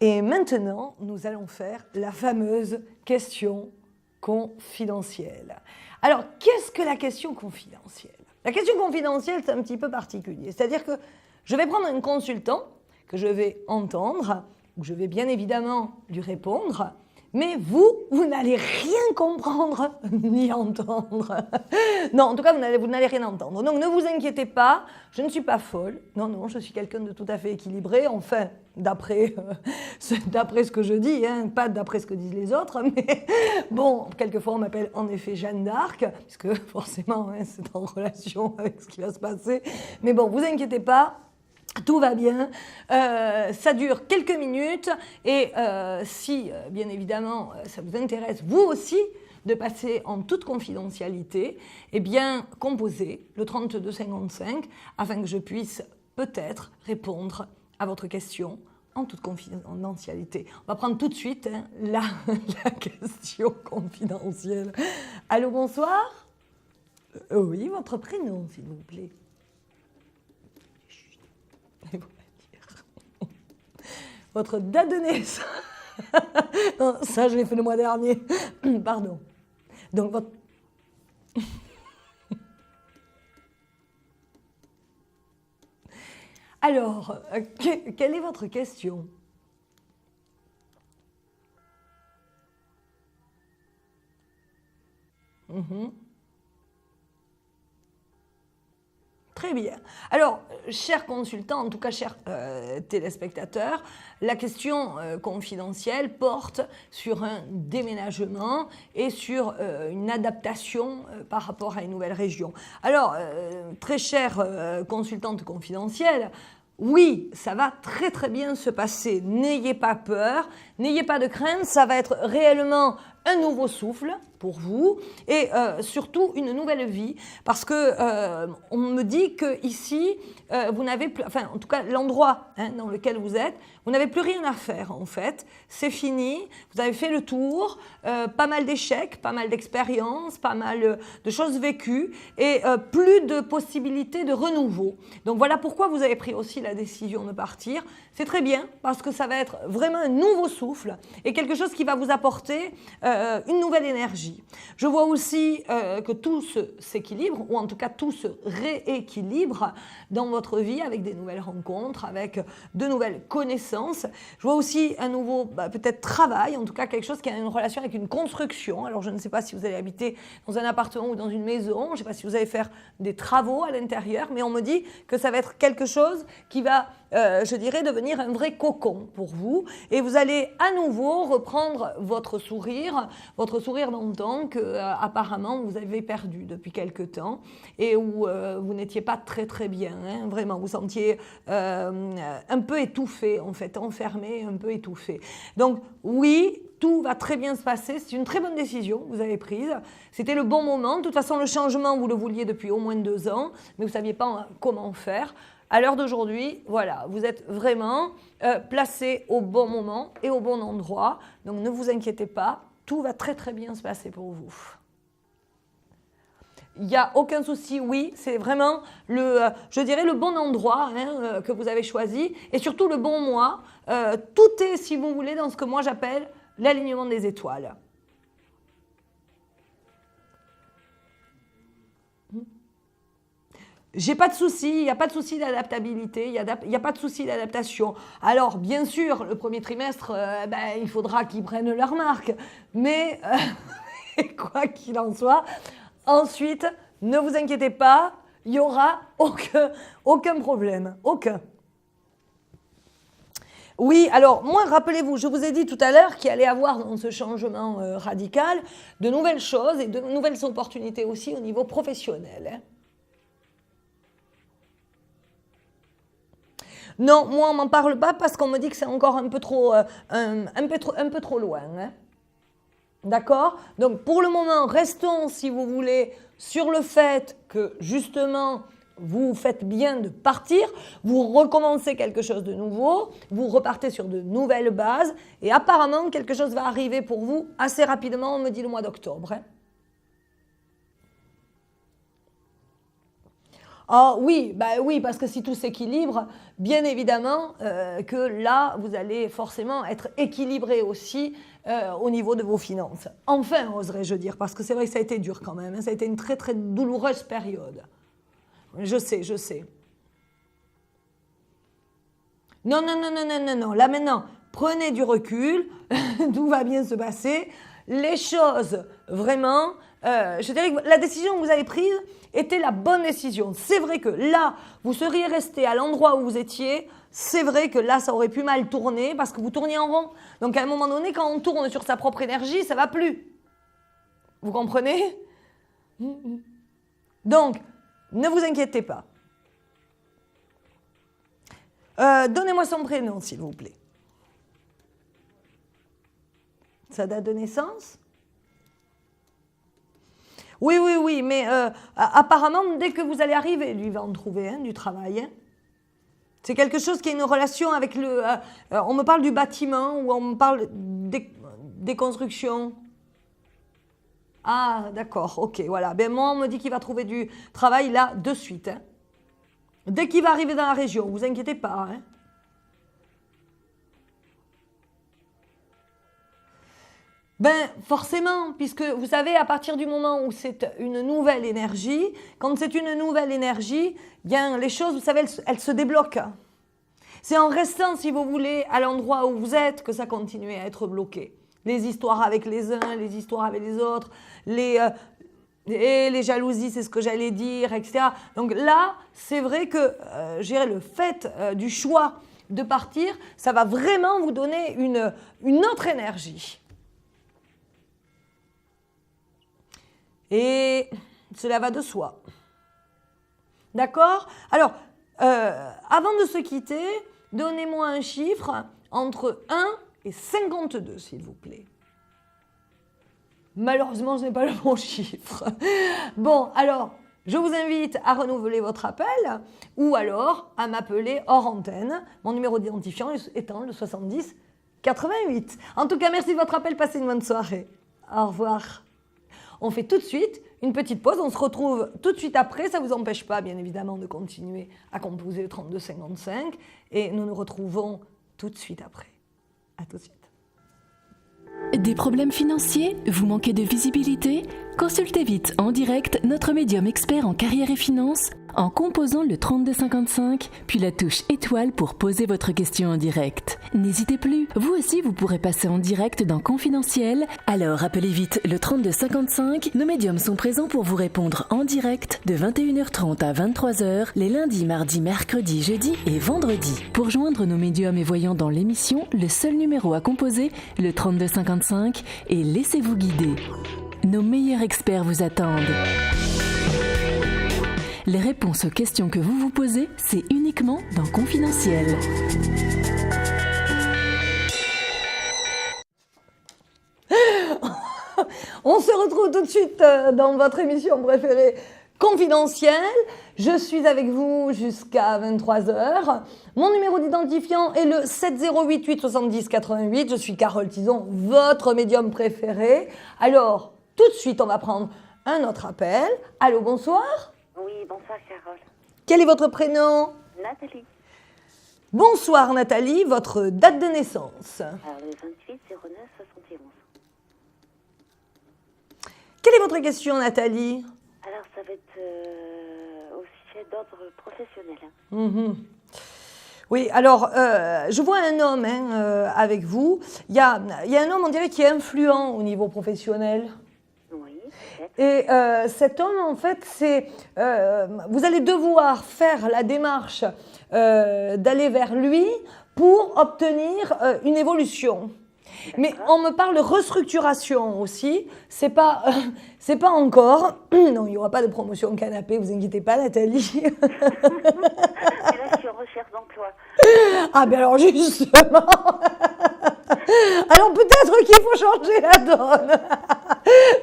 Et maintenant, nous allons faire la fameuse question confidentielle. Alors, qu'est-ce que la question confidentielle? La question confidentielle, c'est un petit peu particulier. C'est-à-dire que je vais prendre un consultant que je vais entendre, où je vais bien évidemment lui répondre, mais vous n'allez rien comprendre ni entendre. Non, en tout cas, vous n'allez rien entendre. Donc, ne vous inquiétez pas, je ne suis pas folle. Non, je suis quelqu'un de tout à fait équilibré. Enfin, d'après ce que je dis, hein, pas d'après ce que disent les autres. Mais bon, quelquefois, on m'appelle en effet Jeanne d'Arc, puisque forcément, c'est en relation avec ce qui va se passer. Mais bon, vous inquiétez pas. Tout va bien, ça dure quelques minutes et si, bien évidemment, ça vous intéresse, vous aussi, de passer en toute confidentialité, eh bien, composez le 3255 afin que je puisse peut-être répondre à votre question en toute confidentialité. On va prendre tout de suite la question confidentielle. Allô, bonsoir? Oui, votre prénom, s'il vous plaît. Votre date de naissance. Non, ça, je l'ai fait le mois dernier. Pardon. Donc, votre... Alors, quelle est votre question? Très bien. Alors, chers consultants, en tout cas chers téléspectateurs, la question confidentielle porte sur un déménagement et sur une adaptation par rapport à une nouvelle région. Alors, très chère consultante confidentielle, oui, ça va très très bien se passer. N'ayez pas peur, n'ayez pas de crainte, ça va être réellement un nouveau souffle pour vous et surtout une nouvelle vie parce que on me dit que ici vous n'avez plus, enfin en tout cas l'endroit dans lequel vous êtes, vous n'avez plus rien à faire en fait, c'est fini, vous avez fait le tour, pas mal d'échecs, pas mal d'expériences, pas mal de choses vécues et plus de possibilités de renouveau. Donc voilà pourquoi vous avez pris aussi la décision de partir. C'est très bien parce que ça va être vraiment un nouveau souffle et quelque chose qui va vous apporter une nouvelle énergie. Je vois aussi que tout s'équilibre, ou en tout cas tout se rééquilibre dans votre vie avec des nouvelles rencontres, avec de nouvelles connaissances. Je vois aussi un nouveau peut-être travail, en tout cas quelque chose qui a une relation avec une construction. Alors je ne sais pas si vous allez habiter dans un appartement ou dans une maison, je ne sais pas si vous allez faire des travaux à l'intérieur, mais on me dit que ça va être quelque chose qui va, je dirais, devenir un vrai cocon pour vous. Et vous allez à nouveau reprendre votre sourire d'antan que apparemment vous avez perdu depuis quelque temps et où vous n'étiez pas très très bien, vraiment, vous sentiez un peu étouffé en fait, enfermé, un peu étouffé. Donc oui, tout va très bien se passer, c'est une très bonne décision que vous avez prise, c'était le bon moment, de toute façon le changement vous le vouliez depuis au moins 2 ans, mais vous ne saviez pas comment faire. À l'heure d'aujourd'hui, voilà, vous êtes vraiment placé au bon moment et au bon endroit, donc ne vous inquiétez pas, tout va très très bien se passer pour vous. Il n'y a aucun souci, oui, c'est vraiment je dirais le bon endroit que vous avez choisi et surtout le bon mois. Tout est, si vous voulez, dans ce que moi j'appelle l'alignement des étoiles. J'ai pas de souci, il n'y a pas de souci d'adaptabilité, il n'y a pas de souci d'adaptation. Alors, bien sûr, le premier trimestre, il faudra qu'ils prennent leur marque, mais quoi qu'il en soit, ensuite, ne vous inquiétez pas, il n'y aura aucun problème, aucun. Oui, alors moi, rappelez-vous, je vous ai dit tout à l'heure qu'il allait y avoir dans ce changement radical de nouvelles choses et de nouvelles opportunités aussi au niveau professionnel. Non, moi on m'en parle pas parce qu'on me dit que c'est encore un peu trop loin. D'accord? Donc pour le moment, restons, si vous voulez, sur le fait que justement, vous faites bien de partir, vous recommencez quelque chose de nouveau, vous repartez sur de nouvelles bases et apparemment quelque chose va arriver pour vous assez rapidement, on me dit le mois d'octobre. Ah oui, oui, parce que si tout s'équilibre, bien évidemment que là, vous allez forcément être équilibré aussi au niveau de vos finances. Enfin, oserais-je dire, parce que c'est vrai que ça a été dur quand même, ça a été une très très douloureuse période. Je sais. Non, là maintenant, prenez du recul, tout va bien se passer. Les choses, vraiment, je dirais que la décision que vous avez prise était la bonne décision. C'est vrai que là, vous seriez resté à l'endroit où vous étiez, c'est vrai que là, ça aurait pu mal tourner parce que vous tourniez en rond. Donc à un moment donné, quand on tourne sur sa propre énergie, ça ne va plus. Vous comprenez? Donc, ne vous inquiétez pas. Donnez-moi son prénom, s'il vous plaît. Sa date de naissance? Oui, mais apparemment, dès que vous allez arriver, lui va en trouver du travail. C'est quelque chose qui a une relation avec le... on me parle du bâtiment ou on me parle des constructions. Ah, d'accord, ok, voilà. Ben, moi, on me dit qu'il va trouver du travail là, de suite. Dès qu'il va arriver dans la région, vous inquiétez pas. Ben, forcément, puisque vous savez, à partir du moment où c'est une nouvelle énergie, quand c'est une nouvelle énergie, bien, les choses, vous savez, elles se débloquent. C'est en restant, si vous voulez, à l'endroit où vous êtes que ça continue à être bloqué. Les histoires avec les uns, les histoires avec les autres, les jalousies, c'est ce que j'allais dire, etc. Donc là, c'est vrai que le fait du choix de partir, ça va vraiment vous donner une autre énergie. Et cela va de soi. D'accord? Alors, avant de se quitter, donnez-moi un chiffre entre 1 et 52, s'il vous plaît. Malheureusement, ce n'est pas le bon chiffre. Bon, alors, je vous invite à renouveler votre appel ou alors à m'appeler hors antenne, mon numéro d'identifiant étant le 70 88. En tout cas, merci de votre appel, passez une bonne soirée. Au revoir. On fait tout de suite une petite pause, on se retrouve tout de suite après, ça ne vous empêche pas bien évidemment de continuer à composer le 32 55 et nous nous retrouvons tout de suite après. À tout de suite. Des problèmes financiers? Vous manquez de visibilité? Consultez vite en direct notre médium expert en carrière et finance en composant le 3255 puis la touche étoile pour poser votre question en direct. N'hésitez plus, vous aussi vous pourrez passer en direct dans Confidentiel. Alors appelez vite le 3255. Nos médiums sont présents pour vous répondre en direct de 21h30 à 23h les lundis, mardis, mercredis, jeudis et vendredis. Pour joindre nos médiums et voyants dans l'émission, le seul numéro à composer, le 3255 et laissez-vous guider. Nos meilleurs experts vous attendent. Les réponses aux questions que vous vous posez, c'est uniquement dans Confidentiel. On se retrouve tout de suite dans votre émission préférée Confidentiel. Je suis avec vous jusqu'à 23h. Mon numéro d'identifiant est le 7088 70 88. Je suis Carole Tison, votre médium préféré. Alors, tout de suite, on va prendre un autre appel. Allô, bonsoir. Oui, bonsoir Carole. Quel est votre prénom? Nathalie. Bonsoir Nathalie, votre date de naissance? Alors le 28 09 71. Quelle est votre question Nathalie? Alors ça va être au sujet d'ordre professionnel. Oui, alors je vois un homme avec vous. Il y a un homme, on dirait, qui est influent au niveau professionnel. Oui, peut-être. Et cet homme, en fait, vous allez devoir faire la démarche d'aller vers lui pour obtenir une évolution. Mais on me parle de restructuration aussi. C'est pas encore. Non, il n'y aura pas de promotion canapé, vous inquiétez pas, Nathalie. Et là, je suis en recherche d'emploi. Ah ben alors justement. Alors peut-être qu'il faut changer la donne.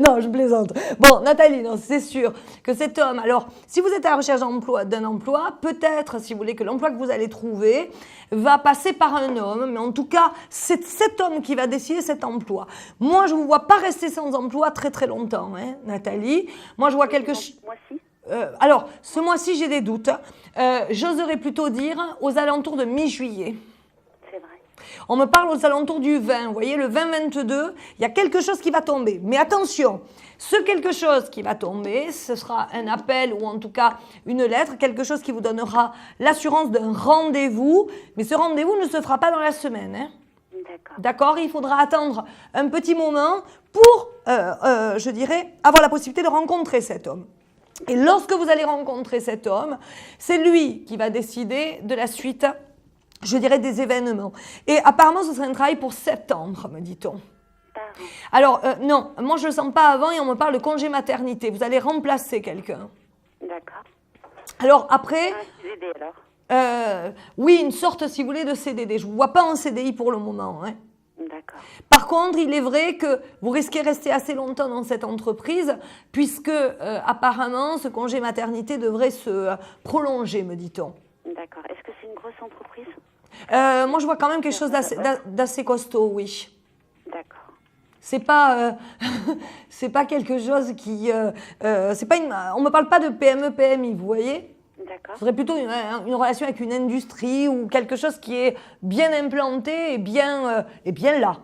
Non, je plaisante. Bon, Nathalie, non, c'est sûr que cet homme, alors, si vous êtes à la recherche d'un emploi, peut-être, si vous voulez, que l'emploi que vous allez trouver va passer par un homme, mais en tout cas, c'est cet homme qui va décider cet emploi. Moi, je ne vous vois pas rester sans emploi très très longtemps, hein, Nathalie. Moi, je vois quelque chose... Moi-ci. Alors, ce mois-ci, j'ai des doutes. J'oserais plutôt dire aux alentours de mi-juillet. C'est vrai. On me parle aux alentours du 20, vous voyez, le 20-22, il y a quelque chose qui va tomber. Mais attention, ce quelque chose qui va tomber, ce sera un appel ou en tout cas une lettre, quelque chose qui vous donnera l'assurance d'un rendez-vous. Mais ce rendez-vous ne se fera pas dans la semaine. Hein. D'accord, il faudra attendre un petit moment pour, je dirais, avoir la possibilité de rencontrer cet homme. Et lorsque vous allez rencontrer cet homme, c'est lui qui va décider de la suite, je dirais, des événements. Et apparemment, ce serait un travail pour septembre, me dit-on. Alors, non, moi je ne le sens pas avant et on me parle de congé maternité. Vous allez remplacer quelqu'un. D'accord. Alors après... Un CDD alors. Oui, une sorte, si vous voulez, de CDD. Je ne vous vois pas en CDI pour le moment. Hein. D'accord. Par contre, il est vrai que vous risquez de rester assez longtemps dans cette entreprise puisque apparemment, ce congé maternité devrait se prolonger, me dit-on. D'accord. Est-ce que c'est une grosse entreprise? Moi, je vois quand même quelque chose d'assez costaud, oui. D'accord. C'est pas quelque chose qui... c'est pas on me parle pas de PME-PMI, vous voyez? D'accord. Ce serait plutôt une relation avec une industrie ou quelque chose qui est bien implanté et bien là.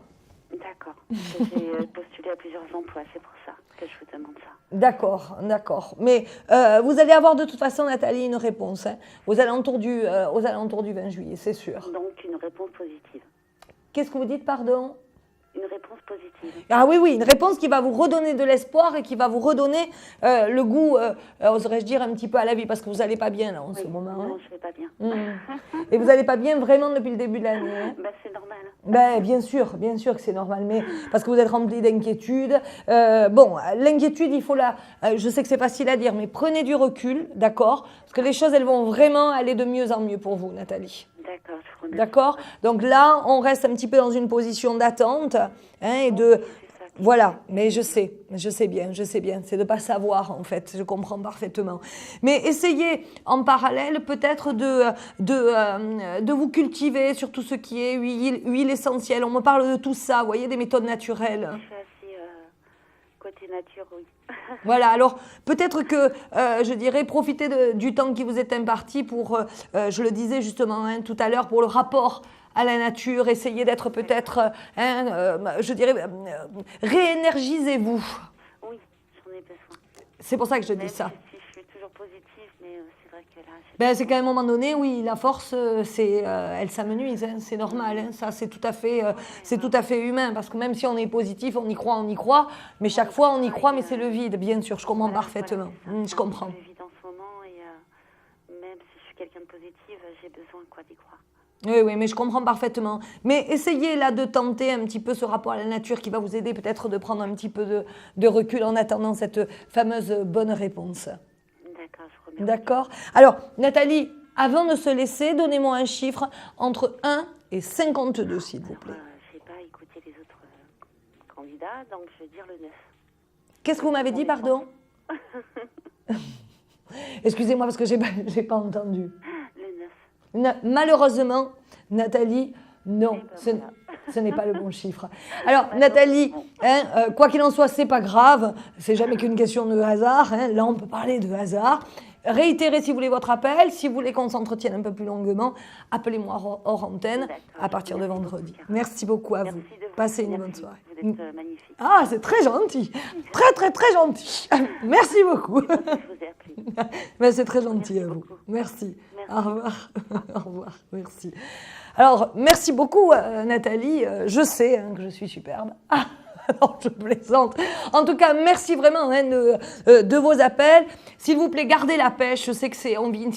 D'accord. J'ai postulé à plusieurs emplois, c'est pour ça que je vous demande ça. D'accord. Mais vous allez avoir de toute façon, Nathalie, une réponse aux alentours du 20 juillet, c'est sûr. Donc une réponse positive. Qu'est-ce que vous dites, pardon? Une réponse positive. Ah oui, une réponse qui va vous redonner de l'espoir et qui va vous redonner le goût, oserais-je dire, un petit peu à la vie, parce que vous n'allez pas bien là en ce moment. Non, je ne vais pas bien. Et vous n'allez pas bien vraiment depuis le début de l'année. Hein. C'est normal. Bien sûr que c'est normal, mais parce que vous êtes rempli d'inquiétudes. L'inquiétude, il faut je sais que c'est facile à dire, mais prenez du recul, d'accord? Parce que les choses, elles vont vraiment aller de mieux en mieux pour vous, Nathalie. D'accord, je vous remercie. D'accord. Donc là, on reste un petit peu dans une position d'attente et de Voilà, mais je sais bien, c'est de ne pas savoir en fait, je comprends parfaitement. Mais essayez en parallèle peut-être de vous cultiver sur tout ce qui est huile essentielle. On me parle de tout ça, vous voyez, des méthodes naturelles. Je suis assez côté nature, oui. Voilà, alors peut-être que, je dirais, profitez du temps qui vous est imparti pour, je le disais justement tout à l'heure, pour le rapport à la nature, essayez d'être peut-être, je dirais, réénergisez-vous. Oui, j'en ai besoin. C'est pour ça que je dis Même ça. si je suis toujours positive, mais c'est vrai que là... C'est qu'à un moment donné, oui, la force, elle s'amenuise, hein, c'est normal. Hein, ça, c'est tout à fait humain, parce que même si on est positif, on y croit, mais chaque fois, on y croit, mais c'est le vide, bien sûr, je comprends parfaitement. Je comprends. C'est le vide en ce moment, et même si je suis quelqu'un de positive, j'ai besoin d'y croire. Oui, mais je comprends parfaitement. Mais essayez là de tenter un petit peu ce rapport à la nature qui va vous aider peut-être de prendre un petit peu de recul en attendant cette fameuse bonne réponse. D'accord, je remercie. D'accord. Alors, Nathalie, avant de se laisser, donnez-moi un chiffre entre 1 et 52, s'il vous plaît. Je n'ai pas écouté les autres candidats, donc je vais dire le 9. Qu'est-ce que vous m'avez dit, pardon? Excusez-moi parce que j'ai pas entendu. Le 9. Malheureusement, Nathalie, non, ce n'est pas le bon chiffre. Alors, Nathalie, quoi qu'il en soit, c'est pas grave, c'est jamais qu'une question de hasard. Là, on peut parler de hasard. Réitérez si vous voulez votre appel. Si vous voulez qu'on s'entretienne un peu plus longuement, appelez-moi hors antenne à partir de vendredi. Merci beaucoup à vous. Passez une bonne soirée. Vous êtes magnifique. Ah, c'est très gentil. Très, très, très gentil. Merci beaucoup. Je vous ai appelé. Mais c'est très gentil à vous. Merci. Au revoir. Au revoir. Merci. Alors, merci beaucoup, Nathalie. Je sais que je suis superbe. Non, je plaisante. En tout cas, merci vraiment de vos appels. S'il vous plaît, gardez la pêche. Je sais que on vit une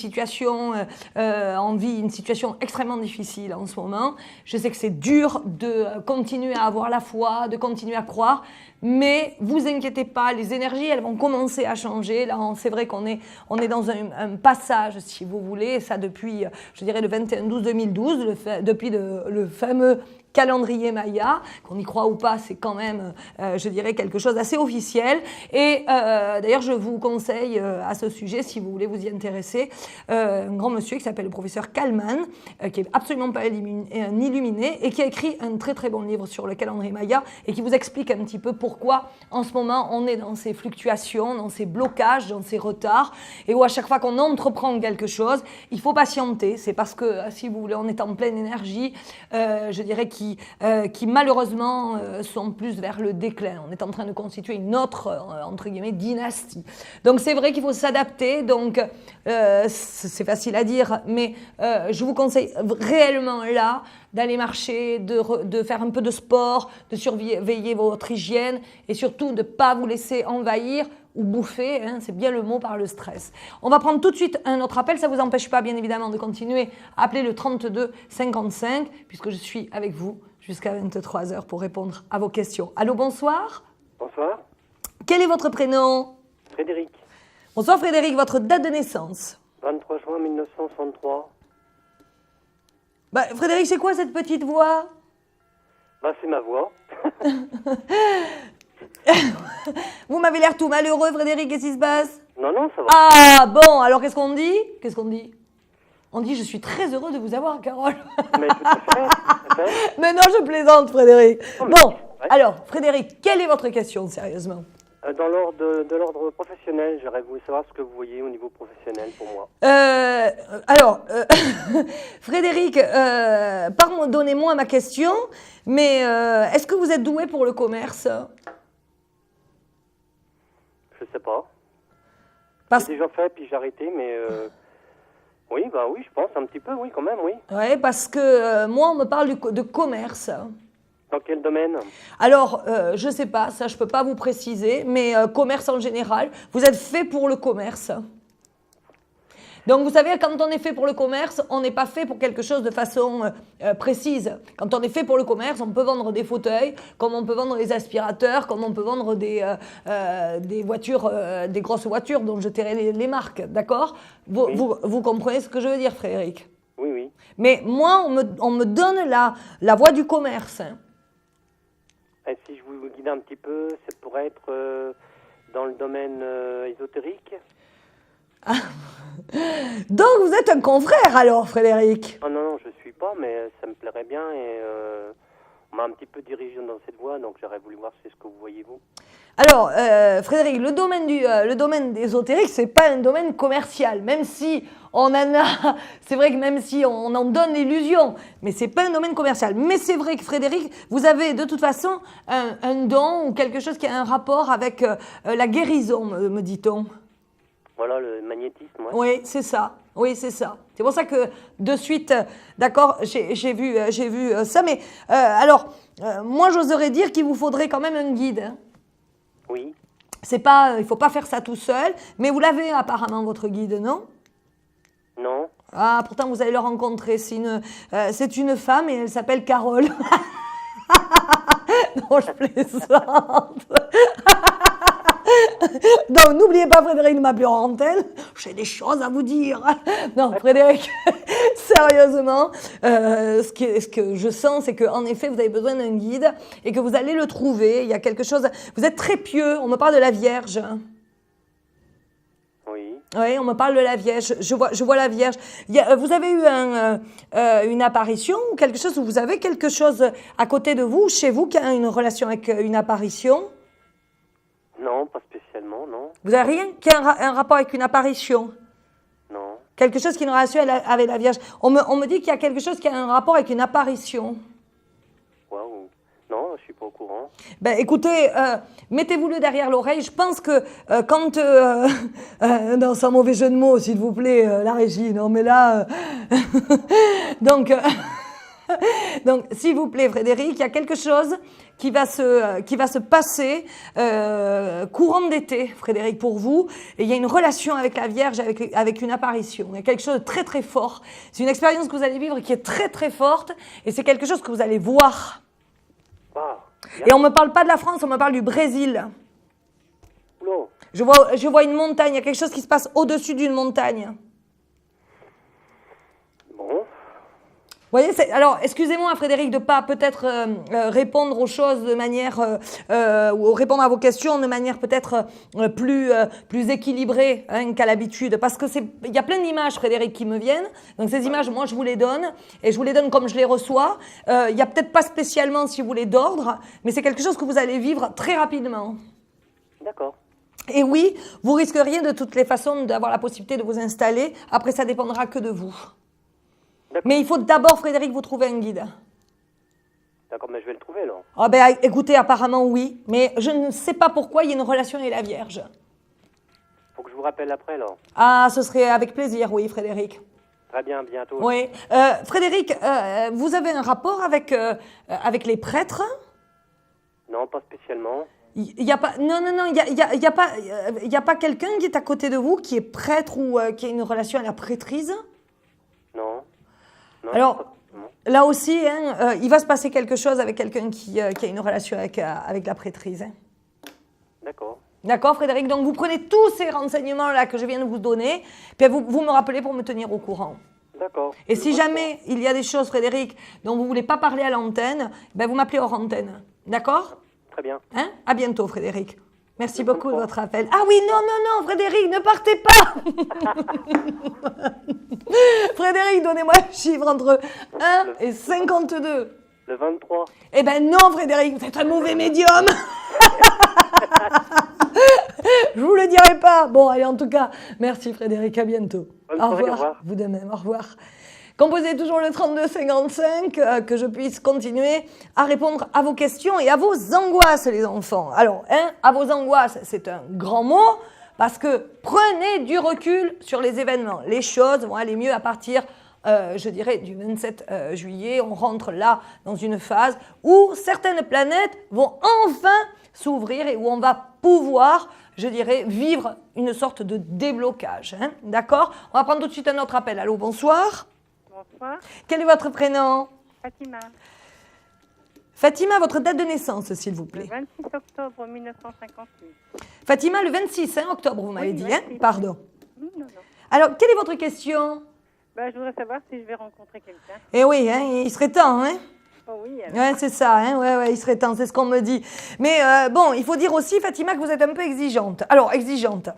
situation extrêmement difficile en ce moment. Je sais que c'est dur de continuer à avoir la foi, de continuer à croire. Mais vous inquiétez pas, les énergies, elles vont commencer à changer. Là, c'est vrai qu'on est dans un passage, si vous voulez, et ça depuis, je dirais, le 21/12/2012, depuis le fameux calendrier Maya, qu'on y croit ou pas, c'est quand même, je dirais, quelque chose d'assez officiel. Et d'ailleurs, je vous conseille à ce sujet, si vous voulez vous y intéresser, un grand monsieur qui s'appelle le professeur Kalman, qui est absolument pas un illuminé et qui a écrit un très très bon livre sur le calendrier Maya et qui vous explique un petit peu pourquoi en ce moment on est dans ces fluctuations, dans ces blocages, dans ces retards, et où à chaque fois qu'on entreprend quelque chose, il faut patienter. C'est parce que, si vous voulez, on est en pleine énergie, je dirais, qui malheureusement sont plus vers le déclin. On est en train de constituer une autre, entre guillemets, dynastie. Donc c'est vrai qu'il faut s'adapter, donc c'est facile à dire, mais je vous conseille réellement là d'aller marcher, de faire un peu de sport, de surveiller votre hygiène et surtout de ne pas vous laisser envahir ou bouffer, c'est bien le mot, par le stress. On va prendre tout de suite un autre appel, ça ne vous empêche pas bien évidemment de continuer à appeler le 32 55 puisque je suis avec vous jusqu'à 23h pour répondre à vos questions. Allô, bonsoir. Bonsoir. Quel est votre prénom? Frédéric. Bonsoir Frédéric, votre date de naissance? 23 juin 1963. Frédéric, c'est quoi cette petite voix? C'est ma voix. Vous m'avez l'air tout malheureux, Frédéric, qu'est-ce qui se passe? Non, ça va. Ah, bon, alors qu'est-ce qu'on dit? On dit, je suis très heureux de vous avoir, Carole. Mais tout à fait. Mais non, je plaisante, Frédéric. Bon, alors, Frédéric, quelle est votre question, sérieusement? Dans l'ordre professionnel, j'aurais voulu savoir ce que vous voyez au niveau professionnel pour moi. Frédéric, pardonnez-moi ma question, mais est-ce que vous êtes doué pour le commerce? Je sais pas. J'ai déjà fait, puis j'ai arrêté, mais oui, je pense un petit peu, oui, quand même, oui. Oui, parce que moi, on me parle de commerce. Dans quel domaine? Alors, je ne sais pas, ça je ne peux pas vous préciser, mais commerce en général, vous êtes fait pour le commerce. Donc vous savez, quand on est fait pour le commerce, on n'est pas fait pour quelque chose de façon précise. Quand on est fait pour le commerce, on peut vendre des fauteuils, comme on peut vendre des aspirateurs, comme on peut vendre des voitures, des grosses voitures dont je tairai les marques, d'accord? Vous comprenez ce que je veux dire, Frédéric? Oui. Mais moi, on me donne la voie du commerce. Et si je vous guide un petit peu, ça pourrait être dans le domaine ésotérique. Donc vous êtes un confrère alors, Frédéric? Ah non, je suis pas, mais ça me plairait bien et on m'a un petit peu dirigé dans cette voie, donc j'aurais voulu voir c'est ce que vous voyez vous. Alors, Frédéric, le domaine ésotérique, c'est pas un domaine commercial, même si on en a, c'est vrai que même si on en donne l'illusion, mais c'est pas un domaine commercial. Mais c'est vrai que Frédéric, vous avez de toute façon un don ou quelque chose qui a un rapport avec la guérison, me dit-on. Voilà, le magnétisme, ouais. Oui, c'est ça. Oui, c'est ça. C'est pour ça que de suite, d'accord, j'ai vu ça. Mais alors, moi, j'oserais dire qu'il vous faudrait quand même un guide. Hein. Oui. C'est pas, il faut pas faire ça tout seul. Mais vous l'avez apparemment votre guide, non? Non. Ah, pourtant vous allez le rencontrer. C'est une femme et elle s'appelle Carole. Non, je plaisante. Donc, n'oubliez pas, Frédéric, de m'appeler en antenne. J'ai des choses à vous dire. Non, Frédéric, sérieusement, ce que je sens, c'est qu'en effet, vous avez besoin d'un guide et que vous allez le trouver. Il y a quelque chose. Vous êtes très pieux. On me parle de la Vierge. Oui. Oui, on me parle de la Vierge. Je vois la Vierge. Vous avez eu une apparition ou quelque chose où vous avez quelque chose à côté de vous, chez vous, qui a une relation avec une apparition? Non, pas spécialement, non. Vous n'avez rien qui a un rapport avec une apparition? Non. Quelque chose qui a une relation avec la Vierge. On me dit qu'il y a quelque chose qui a un rapport avec une apparition. Waouh. Non, je suis pas au courant. Ben, écoutez, mettez-vous-le derrière l'oreille. Je pense que quand... non, sans mauvais jeu de mots, s'il vous plaît, la régie. Non, mais là... Donc, s'il vous plaît, Frédéric, il y a quelque chose qui va se passer courant d'été, Frédéric, pour vous. Et il y a une relation avec la Vierge, avec une apparition. Il y a quelque chose de très, très fort. C'est une expérience que vous allez vivre qui est très, très forte. Et c'est quelque chose que vous allez voir. Wow. Et on ne me parle pas de la France, on me parle du Brésil. Non. Je vois une montagne, il y a quelque chose qui se passe au-dessus d'une montagne. Bon. Vous voyez, alors, excusez-moi, Frédéric, de ne pas peut-être répondre aux choses de manière, ou répondre à vos questions de manière peut-être plus équilibrée hein, qu'à l'habitude. Parce que il y a plein d'images, Frédéric, qui me viennent. Donc, ces images, moi, je vous les donne. Et je vous les donne comme je les reçois. Il n'y a peut-être pas spécialement, si vous voulez, d'ordre. Mais c'est quelque chose que vous allez vivre très rapidement. D'accord. Et oui, vous risqueriez de toutes les façons d'avoir la possibilité de vous installer. Après, ça dépendra que de vous. Mais il faut d'abord, Frédéric, vous trouver un guide. D'accord, mais je vais le trouver, là. Ah ben, écoutez, apparemment, oui. Mais je ne sais pas pourquoi il y a une relation avec la Vierge. Faut que je vous rappelle après, là. Ah, ce serait avec plaisir, oui, Frédéric. Très bien, bientôt. Oui. Frédéric, vous avez un rapport avec les prêtres? Non, pas spécialement. Il y a pas, non, il y a pas quelqu'un qui est à côté de vous, qui est prêtre ou qui a une relation à la prêtrise? Non. Non. Alors, là aussi, hein, il va se passer quelque chose avec quelqu'un qui a une relation avec la prêtrise. Hein. D'accord. D'accord, Frédéric? Donc, vous prenez tous ces renseignements-là que je viens de vous donner, puis vous me rappelez pour me tenir au courant. D'accord. Et si jamais il y a des choses, Frédéric, dont vous ne voulez pas parler à l'antenne, ben vous m'appelez hors antenne. D'accord? Très bien. Hein? À bientôt, Frédéric. Merci beaucoup de votre appel. Ah oui, non, Frédéric, ne partez pas. Frédéric, donnez-moi un chiffre entre 1 et 52. Le 23. Eh ben non, Frédéric, vous êtes un mauvais médium. Je vous le dirai pas. Bon, allez, en tout cas, merci Frédéric, à bientôt. Bonne soirée, au revoir. Vous de même, au revoir. Composez toujours le 3255, que je puisse continuer à répondre à vos questions et à vos angoisses, les enfants. Alors, à vos angoisses, c'est un grand mot, parce que prenez du recul sur les événements. Les choses vont aller mieux à partir, je dirais, du 27 juillet. On rentre là dans une phase où certaines planètes vont enfin s'ouvrir et où on va pouvoir, je dirais, vivre une sorte de déblocage. Hein, d'accord? On va prendre tout de suite un autre appel. Allô, bonsoir. Bonsoir. Quel est votre prénom? Fatima. Fatima, votre date de naissance, s'il vous plaît. Le 26 octobre 1958. Fatima, le 26 octobre, vous m'avez dit, hein? Pardon. Non. Alors, quelle est votre question? Je voudrais savoir si je vais rencontrer quelqu'un. Eh oui, hein, il serait temps, hein? Oh oui. Ouais, c'est ça, hein, ouais, il serait temps, c'est ce qu'on me dit. Mais bon, il faut dire aussi, Fatima, que vous êtes un peu exigeante. Alors, exigeante.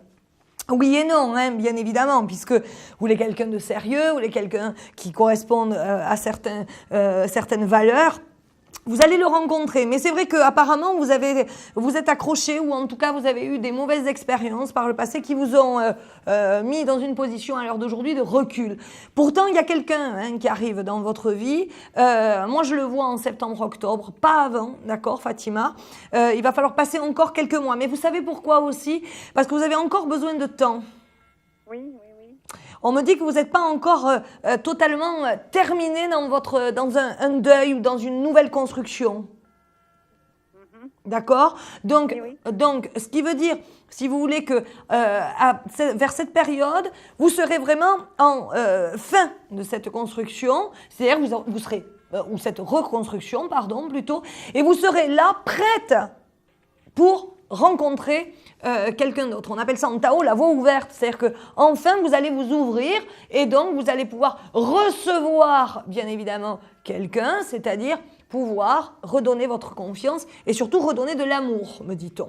Oui et non, hein, bien évidemment, puisque vous voulez quelqu'un de sérieux, vous voulez quelqu'un qui corresponde à certaines valeurs. Vous allez le rencontrer, mais c'est vrai qu'apparemment vous êtes accroché, ou en tout cas vous avez eu des mauvaises expériences par le passé qui vous ont mis dans une position à l'heure d'aujourd'hui de recul. Pourtant, il y a quelqu'un qui arrive dans votre vie. Moi, je le vois en septembre-octobre, pas avant, d'accord, Fatima. Il va falloir passer encore quelques mois. Mais vous savez pourquoi aussi? Parce que vous avez encore besoin de temps. Oui. On me dit que vous n'êtes pas encore totalement terminé dans un deuil ou dans une nouvelle construction. D'accord ? Donc, ce qui veut dire, si vous voulez que vers cette période, vous serez vraiment en fin de cette construction, c'est-à-dire vous serez, ou cette reconstruction, pardon, plutôt, et vous serez là, prête pour rencontrer quelqu'un d'autre. On appelle ça en Tao la voie ouverte. C'est-à-dire qu'enfin, vous allez vous ouvrir et donc vous allez pouvoir recevoir, bien évidemment, quelqu'un, c'est-à-dire pouvoir redonner votre confiance et surtout redonner de l'amour, me dit-on.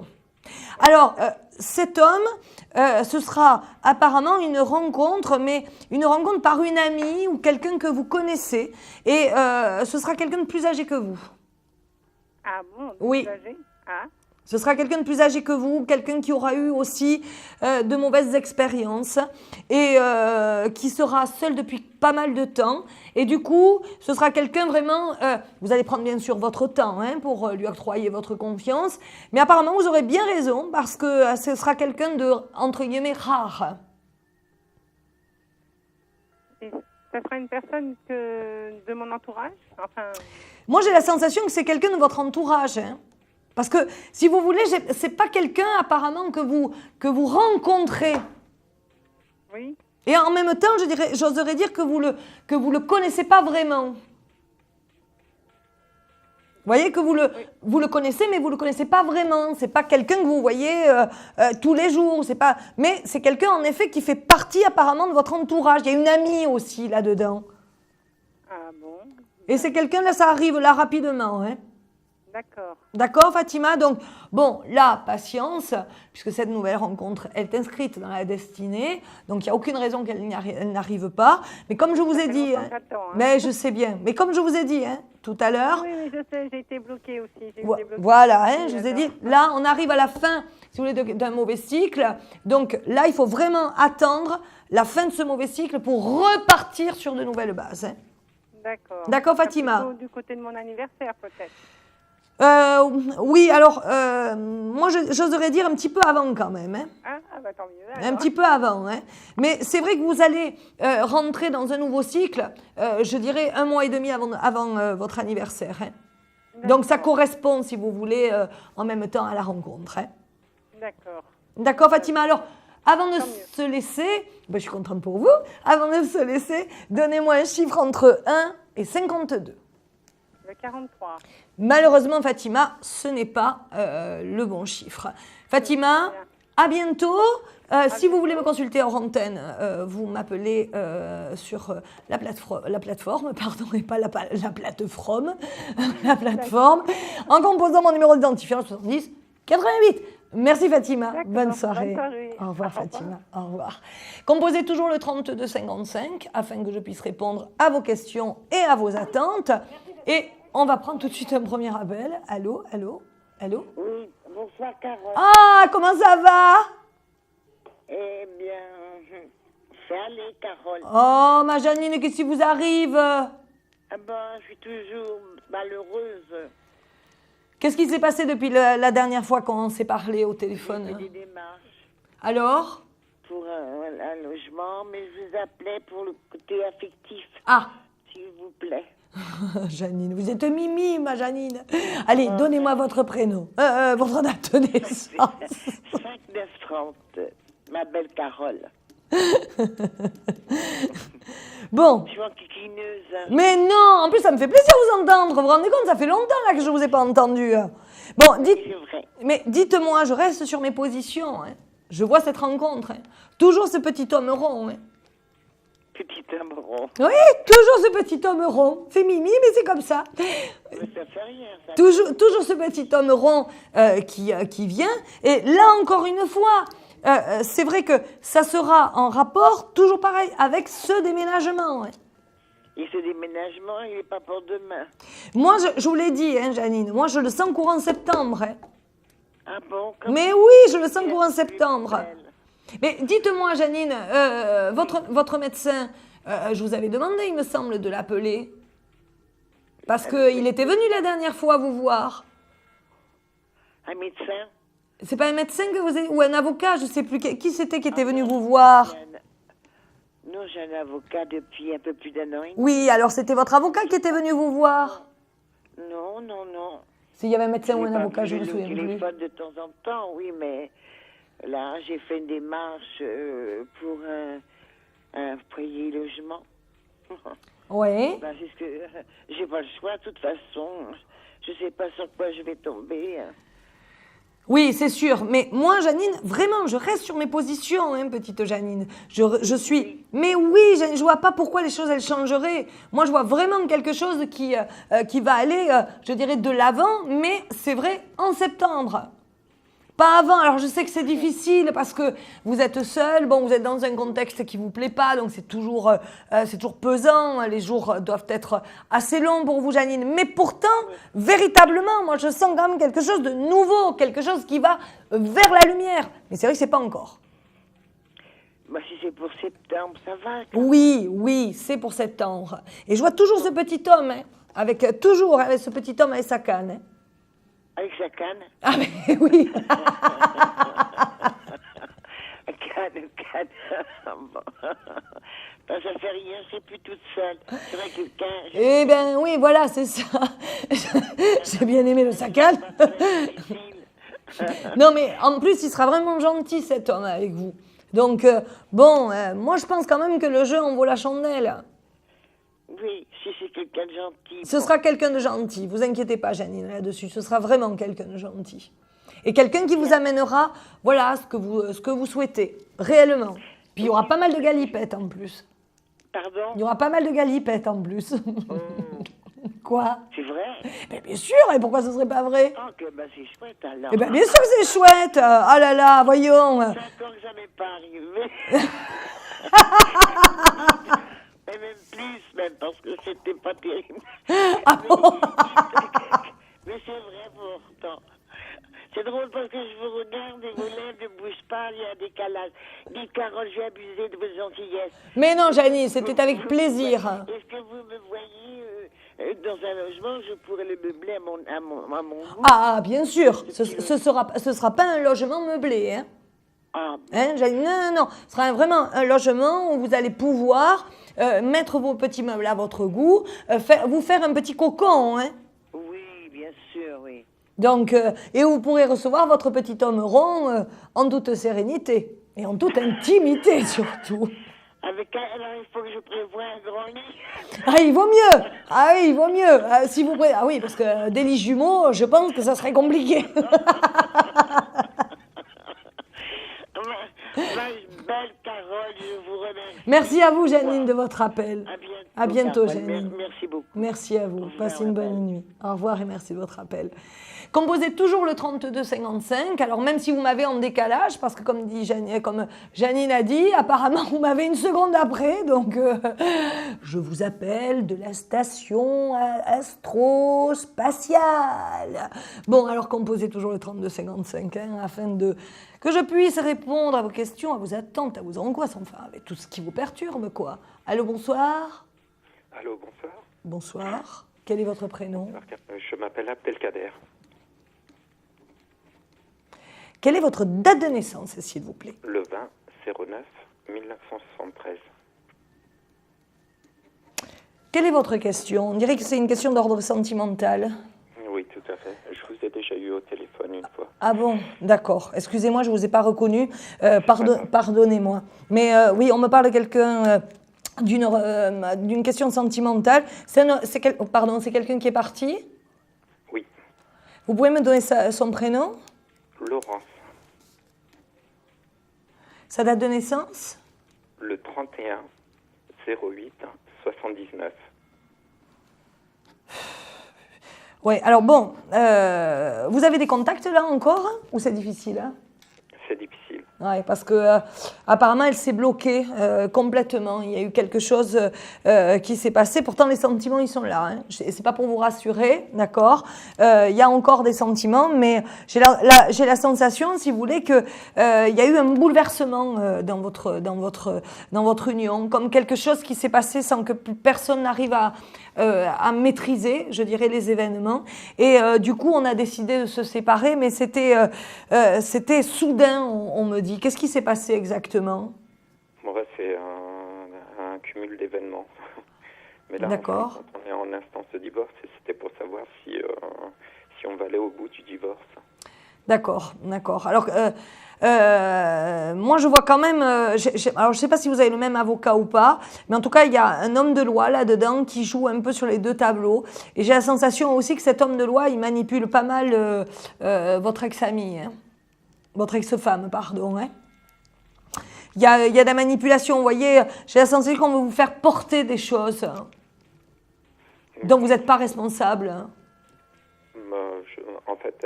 Alors, cet homme, ce sera apparemment une rencontre, mais une rencontre par une amie ou quelqu'un que vous connaissez, et ce sera quelqu'un de plus âgé que vous. Ah bon? Oui. Plus âgé? Ah. Ce sera quelqu'un de plus âgé que vous, quelqu'un qui aura eu aussi de mauvaises expériences et qui sera seul depuis pas mal de temps. Et du coup, ce sera quelqu'un vraiment, vous allez prendre bien sûr votre temps pour lui octroyer votre confiance, mais apparemment vous aurez bien raison parce que ce sera quelqu'un de, entre guillemets, rare. Et ça sera une personne de mon entourage? Enfin... Moi, j'ai la sensation que c'est quelqu'un de votre entourage, Parce que, si vous voulez, c'est pas quelqu'un apparemment que vous rencontrez. Oui. Et en même temps, j'oserais dire que vous le connaissez pas vraiment. Vous voyez que vous le connaissez, mais vous le connaissez pas vraiment. C'est pas quelqu'un que vous voyez tous les jours. Mais c'est quelqu'un en effet qui fait partie apparemment de votre entourage. Il y a une amie aussi là-dedans. Ah bon. Et c'est quelqu'un là, ça arrive là rapidement, D'accord. D'accord, Fatima? Donc, bon, là, patience, puisque cette nouvelle rencontre est inscrite dans la destinée, donc il n'y a aucune raison qu'elle n'arrive pas. Mais comme je vous ai dit, mais je sais bien, mais comme je vous ai dit tout à l'heure... Oui, je sais, j'ai été bloquée aussi. Voilà, je vous ai dit, là, on arrive à la fin, si vous voulez, d'un mauvais cycle. Donc là, il faut vraiment attendre la fin de ce mauvais cycle pour repartir sur de nouvelles bases. D'accord. D'accord, Fatima? Du côté de mon anniversaire, peut-être. Oui, alors, moi, j'oserais dire un petit peu avant quand même. Ah, bah tant mieux. Alors. Un petit peu avant. Mais c'est vrai que vous allez rentrer dans un nouveau cycle, je dirais 1 mois et demi avant votre anniversaire. Donc, ça correspond, si vous voulez, en même temps à la rencontre. D'accord. D'accord, Fatima? Alors, avant de se laisser, je suis contente pour vous, avant de se laisser, donnez-moi un chiffre entre 1 et 52. Le 43. Malheureusement, Fatima, ce n'est pas le bon chiffre. Fatima, à bientôt. Si vous voulez me consulter hors antenne, vous m'appelez sur la plateforme, pardon, et pas la plateforme, la plateforme, en composant mon numéro d'identifiant 70 88. Merci Fatima, bonne soirée. Au revoir Fatima, au revoir. Composez toujours le 32 55 afin que je puisse répondre à vos questions et à vos attentes. Et on va prendre tout de suite un premier appel. Allô? Oui, bonsoir Carole. Ah, comment ça va? Eh bien, c'est allé Carole. Oh, ma Janine, qu'est-ce qui vous arrive? Ah ben, je suis toujours malheureuse. Qu'est-ce qui s'est passé depuis la dernière fois qu'on s'est parlé au téléphone? J'ai fait des démarches. Alors? Pour un logement, mais je vous appelais pour le côté affectif. Ah! S'il vous plaît. Janine, vous êtes Mimi, ma Janine. Allez, donnez-moi votre prénom, votre date de naissance. 5930, ma belle Carole. Bon. Je suis enquiquineuse. Mais non, en plus ça me fait plaisir de vous entendre. Vous vous rendez compte, ça fait longtemps là que je ne vous ai pas entendu. Bon, dites-moi, je reste sur mes positions. Je vois cette rencontre. Toujours ce petit homme rond. petit homme rond. Oui, toujours ce petit homme rond. C'est Mimi, mais c'est comme ça. Mais ça fait rien, ça. Toujours ce petit homme rond qui vient. Et là, encore une fois, c'est vrai que ça sera en rapport, toujours pareil, avec ce déménagement. Hein. Et ce déménagement, il n'est pas pour demain. Moi, je vous l'ai dit, hein, Janine, moi, je le sens courant septembre. Hein. Ah bon? Mais oui, je le sens courant septembre. Mais dites-moi, Janine, votre médecin, je vous avais demandé, il me semble, de l'appeler. Parce qu'il était venu la dernière fois vous voir. Un médecin? C'est pas un médecin que vous avez, ou un avocat, je ne sais plus. Qui c'était qui était venu vous voir? Non, j'ai un avocat depuis un peu plus d'un an. Oui, alors c'était votre avocat qui était venu vous voir? Non, non, non. S'il y avait un médecin ou un avocat, je ne me souviens plus. Je téléphone de temps en temps, oui, mais là, j'ai fait une démarche pour un foyer logement. Oui. Ben, c'est ce que j'ai pas le choix, de toute façon. Je sais pas sur quoi je vais tomber. Oui, c'est sûr. Mais moi, Janine, vraiment, je reste sur mes positions, hein, petite Janine. Je suis... Mais oui, je vois pas pourquoi les choses, elles changeraient. Moi, je vois vraiment quelque chose qui va aller, je dirais, de l'avant, mais c'est vrai, en septembre. Pas avant. Alors, je sais que c'est difficile parce que vous êtes seul. Bon, vous êtes dans un contexte qui vous plaît pas, donc c'est toujours pesant. Les jours doivent être assez longs pour vous, Janine. Mais pourtant, véritablement, moi, je sens quand même quelque chose de nouveau, quelque chose qui va vers la lumière. Mais c'est vrai que c'est pas encore. Bah, si c'est pour septembre, ça va. Oui, c'est pour septembre. Et je vois toujours ce petit homme, hein, avec ce petit homme avec sa canne. Hein. Avec sa canne? Ah, mais oui. Canne. Ben, ça fait rien, c'est plus toute seule. C'est vrai que quelqu'un... Eh bien, oui, voilà, c'est ça. J'ai bien aimé le sacal. Non, mais en plus, il sera vraiment gentil, cet homme, avec vous. Donc, moi, je pense quand même que le jeu en vaut la chandelle. Oui, si c'est quelqu'un de gentil. Ce sera quelqu'un de gentil, vous inquiétez pas, Janine, là-dessus. Ce sera vraiment quelqu'un de gentil. Et quelqu'un qui vous amènera, voilà, ce que vous souhaitez, réellement. Puis il y aura pas mal de galipettes en plus. Pardon? Il y aura pas mal de galipettes en plus. Quoi? C'est vrai? Mais bien sûr, et pourquoi ce serait pas vrai? Oh, que ben c'est chouette alors. Eh bien, bien sûr que c'est chouette. Ah là là, voyons. 5 ans que ça m'est pas arrivé. Et même plus, même, parce que c'était pas terrible. Ah bon? Mais c'est vrai pourtant. C'est drôle parce que je vous regarde et vos lèvres ne bougent pas, il y a un décalage. Dites, Carole, j'ai abusé de vos gentillesses. Mais non, Janine, c'était avec plaisir. Est-ce que vous me voyez dans un logement, je pourrais le meubler à mon goût? Ah, bien sûr. Ce sera pas un logement meublé, hein? Ah. Hein, Janine? Non. Ce sera vraiment un logement où vous allez pouvoir mettre vos petits meubles à votre goût, vous faire un petit cocon, hein? Oui, bien sûr, oui. Donc, et vous pourrez recevoir votre petit homme rond en toute sérénité et en toute intimité surtout. Avec alors il faut que je prévoie un grand lit. Ah, il vaut mieux. Ah oui, il vaut mieux. Si vous ah oui, parce que des lits jumeaux, je pense que ça serait compliqué. Belle Carole, je vous remercie. Merci à vous, Janine, de votre appel. À bientôt, Carole. Janine. Merci beaucoup. Merci à vous. Passez une bonne nuit. Au revoir et merci de votre appel. Composez toujours le 3255. Alors, même si vous m'avez en décalage, parce que comme Janine a dit, apparemment, vous m'avez une seconde après. Donc, je vous appelle de la station astro-spatiale. Bon, alors, composez toujours le 3255 afin que je puisse répondre à vos questions, à vos attentes, à vos angoisses, enfin, avec tout ce qui vous perturbe, quoi. Allô, bonsoir. Allô, bonsoir. Bonsoir. Quel est votre prénom? Je m'appelle Abdelkader. Quelle est votre date de naissance, s'il vous plaît? Le 20/09/1973. Quelle est votre question? On dirait que c'est une question d'ordre sentimental. Oui, tout à fait. Je vous ai déjà eu au téléphone une fois. Ah bon, d'accord. Excusez-moi, je ne vous ai pas reconnu. Pardonnez-moi. Mais oui, on me parle de quelqu'un d'une question sentimentale. C'est quelqu'un qui est parti? Oui. Vous pouvez me donner son prénom? Laurence. Sa date de naissance? Le 08 79. Oui, alors bon, vous avez des contacts là encore ou c'est difficile C'est difficile. Oui, parce que apparemment elle s'est bloquée complètement. Il y a eu quelque chose qui s'est passé. Pourtant les sentiments ils sont là. Hein. C'est pas pour vous rassurer, d'accord. Il y a encore des sentiments, mais j'ai la sensation, si vous voulez, que il y a eu un bouleversement dans votre union, comme quelque chose qui s'est passé sans que personne n'arrive à maîtriser, je dirais, les événements. Et du coup, on a décidé de se séparer, mais c'était soudain, on me dit. Qu'est-ce qui s'est passé exactement? C'est un cumul d'événements. Mais là, d'accord. Quand on est en instance de divorce, c'était pour savoir si on va aller au bout du divorce. D'accord. Alors, moi, je vois quand même... alors, je ne sais pas si vous avez le même avocat ou pas, mais en tout cas, il y a un homme de loi là-dedans qui joue un peu sur les deux tableaux. Et j'ai la sensation aussi que cet homme de loi, il manipule pas mal votre ex-amie, hein. Votre ex-femme, pardon. Hein. Il y a de la manipulation, vous voyez. J'ai la sensation qu'on veut vous faire porter des choses dont vous n'êtes pas responsable. Hein. En fait,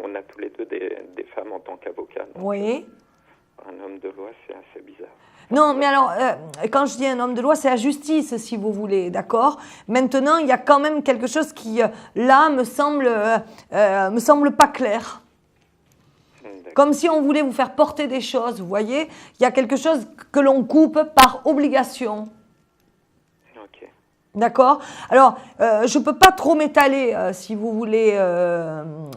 on a tous les deux des femmes en tant qu'avocats. Oui. Un homme de loi, c'est assez bizarre. Non, mais alors, quand je dis un homme de loi, c'est la justice, si vous voulez, d'accord? Maintenant, il y a quand même quelque chose qui, là, me semble pas clair. Comme si on voulait vous faire porter des choses, vous voyez? Il y a quelque chose que l'on coupe par obligation. Ok. D'accord? Alors, je ne peux pas trop m'étaler, si vous voulez,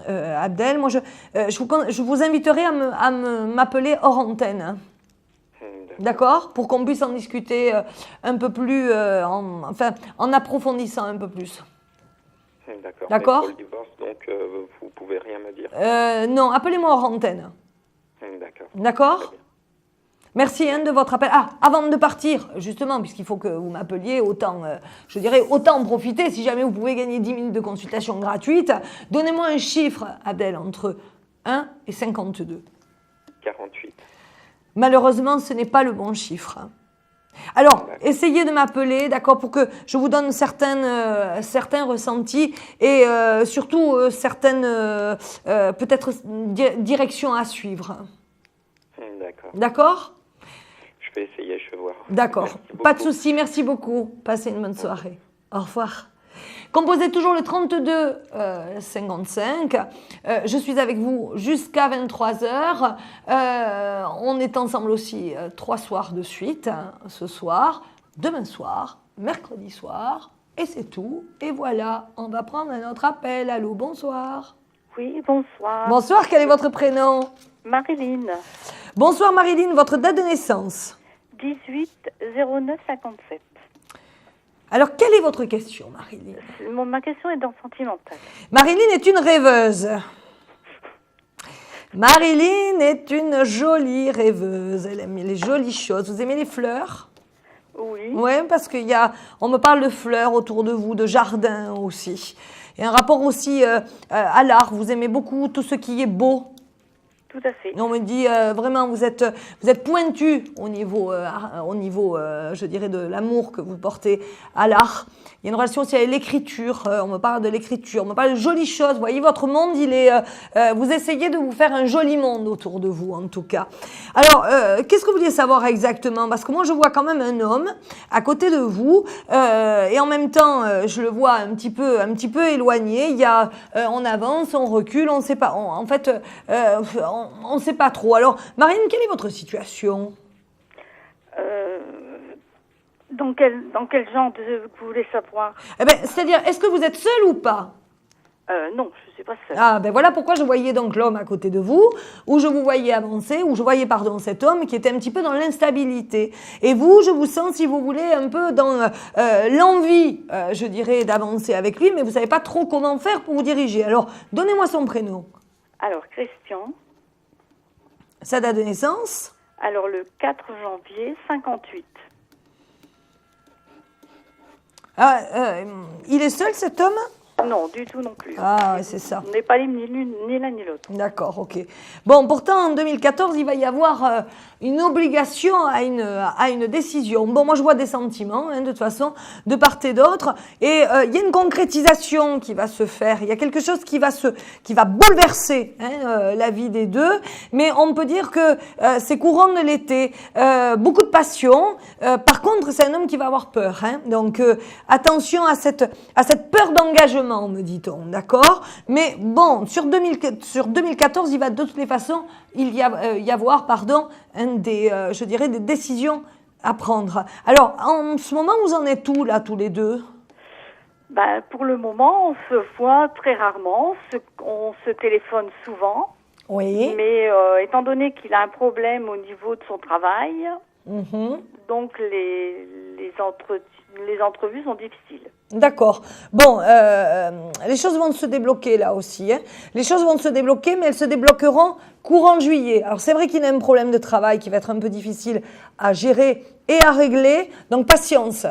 Abdel. Moi, je vous inviterai à m'appeler hors antenne. Hein. D'accord? Pour qu'on puisse en discuter un peu plus, en approfondissant un peu plus. D'accord. D'accord? Pour le divorce, donc, vous pouvez rien me dire. Non, appelez-moi hors antenne. D'accord. D'accord? Merci de votre appel. Ah, avant de partir, justement, puisqu'il faut que vous m'appeliez, autant en profiter. Si jamais vous pouvez gagner 10 minutes de consultation gratuite, donnez-moi un chiffre, Abdel, entre 1 et 52. 48. Malheureusement, ce n'est pas le bon chiffre. Alors, essayez de m'appeler, d'accord, pour que je vous donne certains ressentis et surtout certaines peut-être directions à suivre. D'accord. D'accord? Je vais essayer, je vais voir. D'accord, pas de souci, merci beaucoup. Passez une bonne soirée. Au revoir. Composez toujours le 32 55. Je suis avec vous jusqu'à 23h. On est ensemble aussi 3 soirs de suite. Ce soir, demain soir, mercredi soir. Et c'est tout. Et voilà, on va prendre un autre appel. Allô, bonsoir. Oui, bonsoir. Bonsoir, quel est votre prénom? Marilyn. Bonsoir Marilyn, votre date de naissance? 18-09-57. Alors, quelle est votre question, Marilyn? Ma question est dans sentimental. Marilyn est une rêveuse. Marilyn est une jolie rêveuse. Elle aime les jolies choses. Vous aimez les fleurs? Oui. Oui, parce on me parle de fleurs autour de vous, de jardin aussi. Et un rapport aussi à l'art. Vous aimez beaucoup tout ce qui est beau. Tout à fait. On me dit vraiment, vous êtes pointu au niveau, je dirais, de l'amour que vous portez à l'art. Il y a une relation aussi avec l'écriture. On me parle de l'écriture, on me parle de jolies choses. Vous voyez, votre monde, vous essayez de vous faire un joli monde autour de vous, en tout cas. Alors, qu'est-ce que vous vouliez savoir exactement? Parce que moi, je vois quand même un homme à côté de vous, et en même temps, je le vois un petit peu éloigné. Il y a, on avance, on recule, on ne sait pas. On ne sait pas trop. Alors, Marine, quelle est votre situation? Dans quel genre vous voulez savoir? C'est-à-dire, est-ce que vous êtes seule ou pas? Non, je ne suis pas seule. Ah, voilà pourquoi je voyais donc l'homme à côté de vous, où je vous voyais avancer, où je voyais, cet homme qui était un petit peu dans l'instabilité. Et vous, je vous sens, si vous voulez, un peu dans l'envie, je dirais, d'avancer avec lui, mais vous ne savez pas trop comment faire pour vous diriger. Alors, donnez-moi son prénom. Alors, Christian. Sa date de naissance? Alors, le 4 janvier 58. Il est seul, cet homme? Non, du tout non plus. Ah, c'est ça. On n'est pas libre ni l'une ni l'un ni l'autre. D'accord, ok. Bon, pourtant, en 2014, il va y avoir une obligation à une décision. Bon, moi, je vois des sentiments, de toute façon, de part et d'autre. Et il y a une concrétisation qui va se faire. Il y a quelque chose qui va bouleverser la vie des deux. Mais on peut dire que c'est courant de l'été. Beaucoup de passion. Par contre, c'est un homme qui va avoir peur. Donc, attention à cette peur d'engagement, me dit-on. D'accord? Mais bon, sur 2014, il va de toutes les façons y avoir des décisions à prendre. Alors, en ce moment, vous en êtes où, là, tous les deux? Pour le moment, on se voit très rarement, on se téléphone souvent. Oui. Mais étant donné qu'il a un problème au niveau de son travail, donc les entrevues sont difficiles. D'accord. Bon, les choses vont se débloquer là aussi. Les choses vont se débloquer, mais elles se débloqueront courant juillet. Alors c'est vrai qu'il a un problème de travail qui va être un peu difficile à gérer et à régler, donc patience.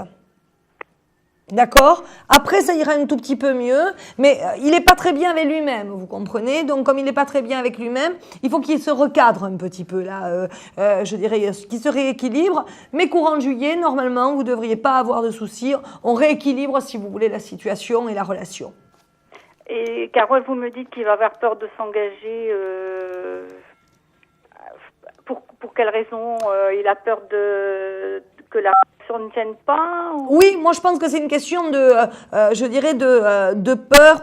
D'accord? Après, ça ira un tout petit peu mieux, mais il n'est pas très bien avec lui-même, vous comprenez? Donc, comme il n'est pas très bien avec lui-même, il faut qu'il se recadre un petit peu, là, je dirais, qu'il se rééquilibre. Mais courant juillet, normalement, vous ne devriez pas avoir de soucis. On rééquilibre, si vous voulez, la situation et la relation. Et Carole, vous me dites qu'il va avoir peur de s'engager. Pour quelle raison? Il a peur que la relation ne tienne pas Oui, moi je pense que c'est une question de peur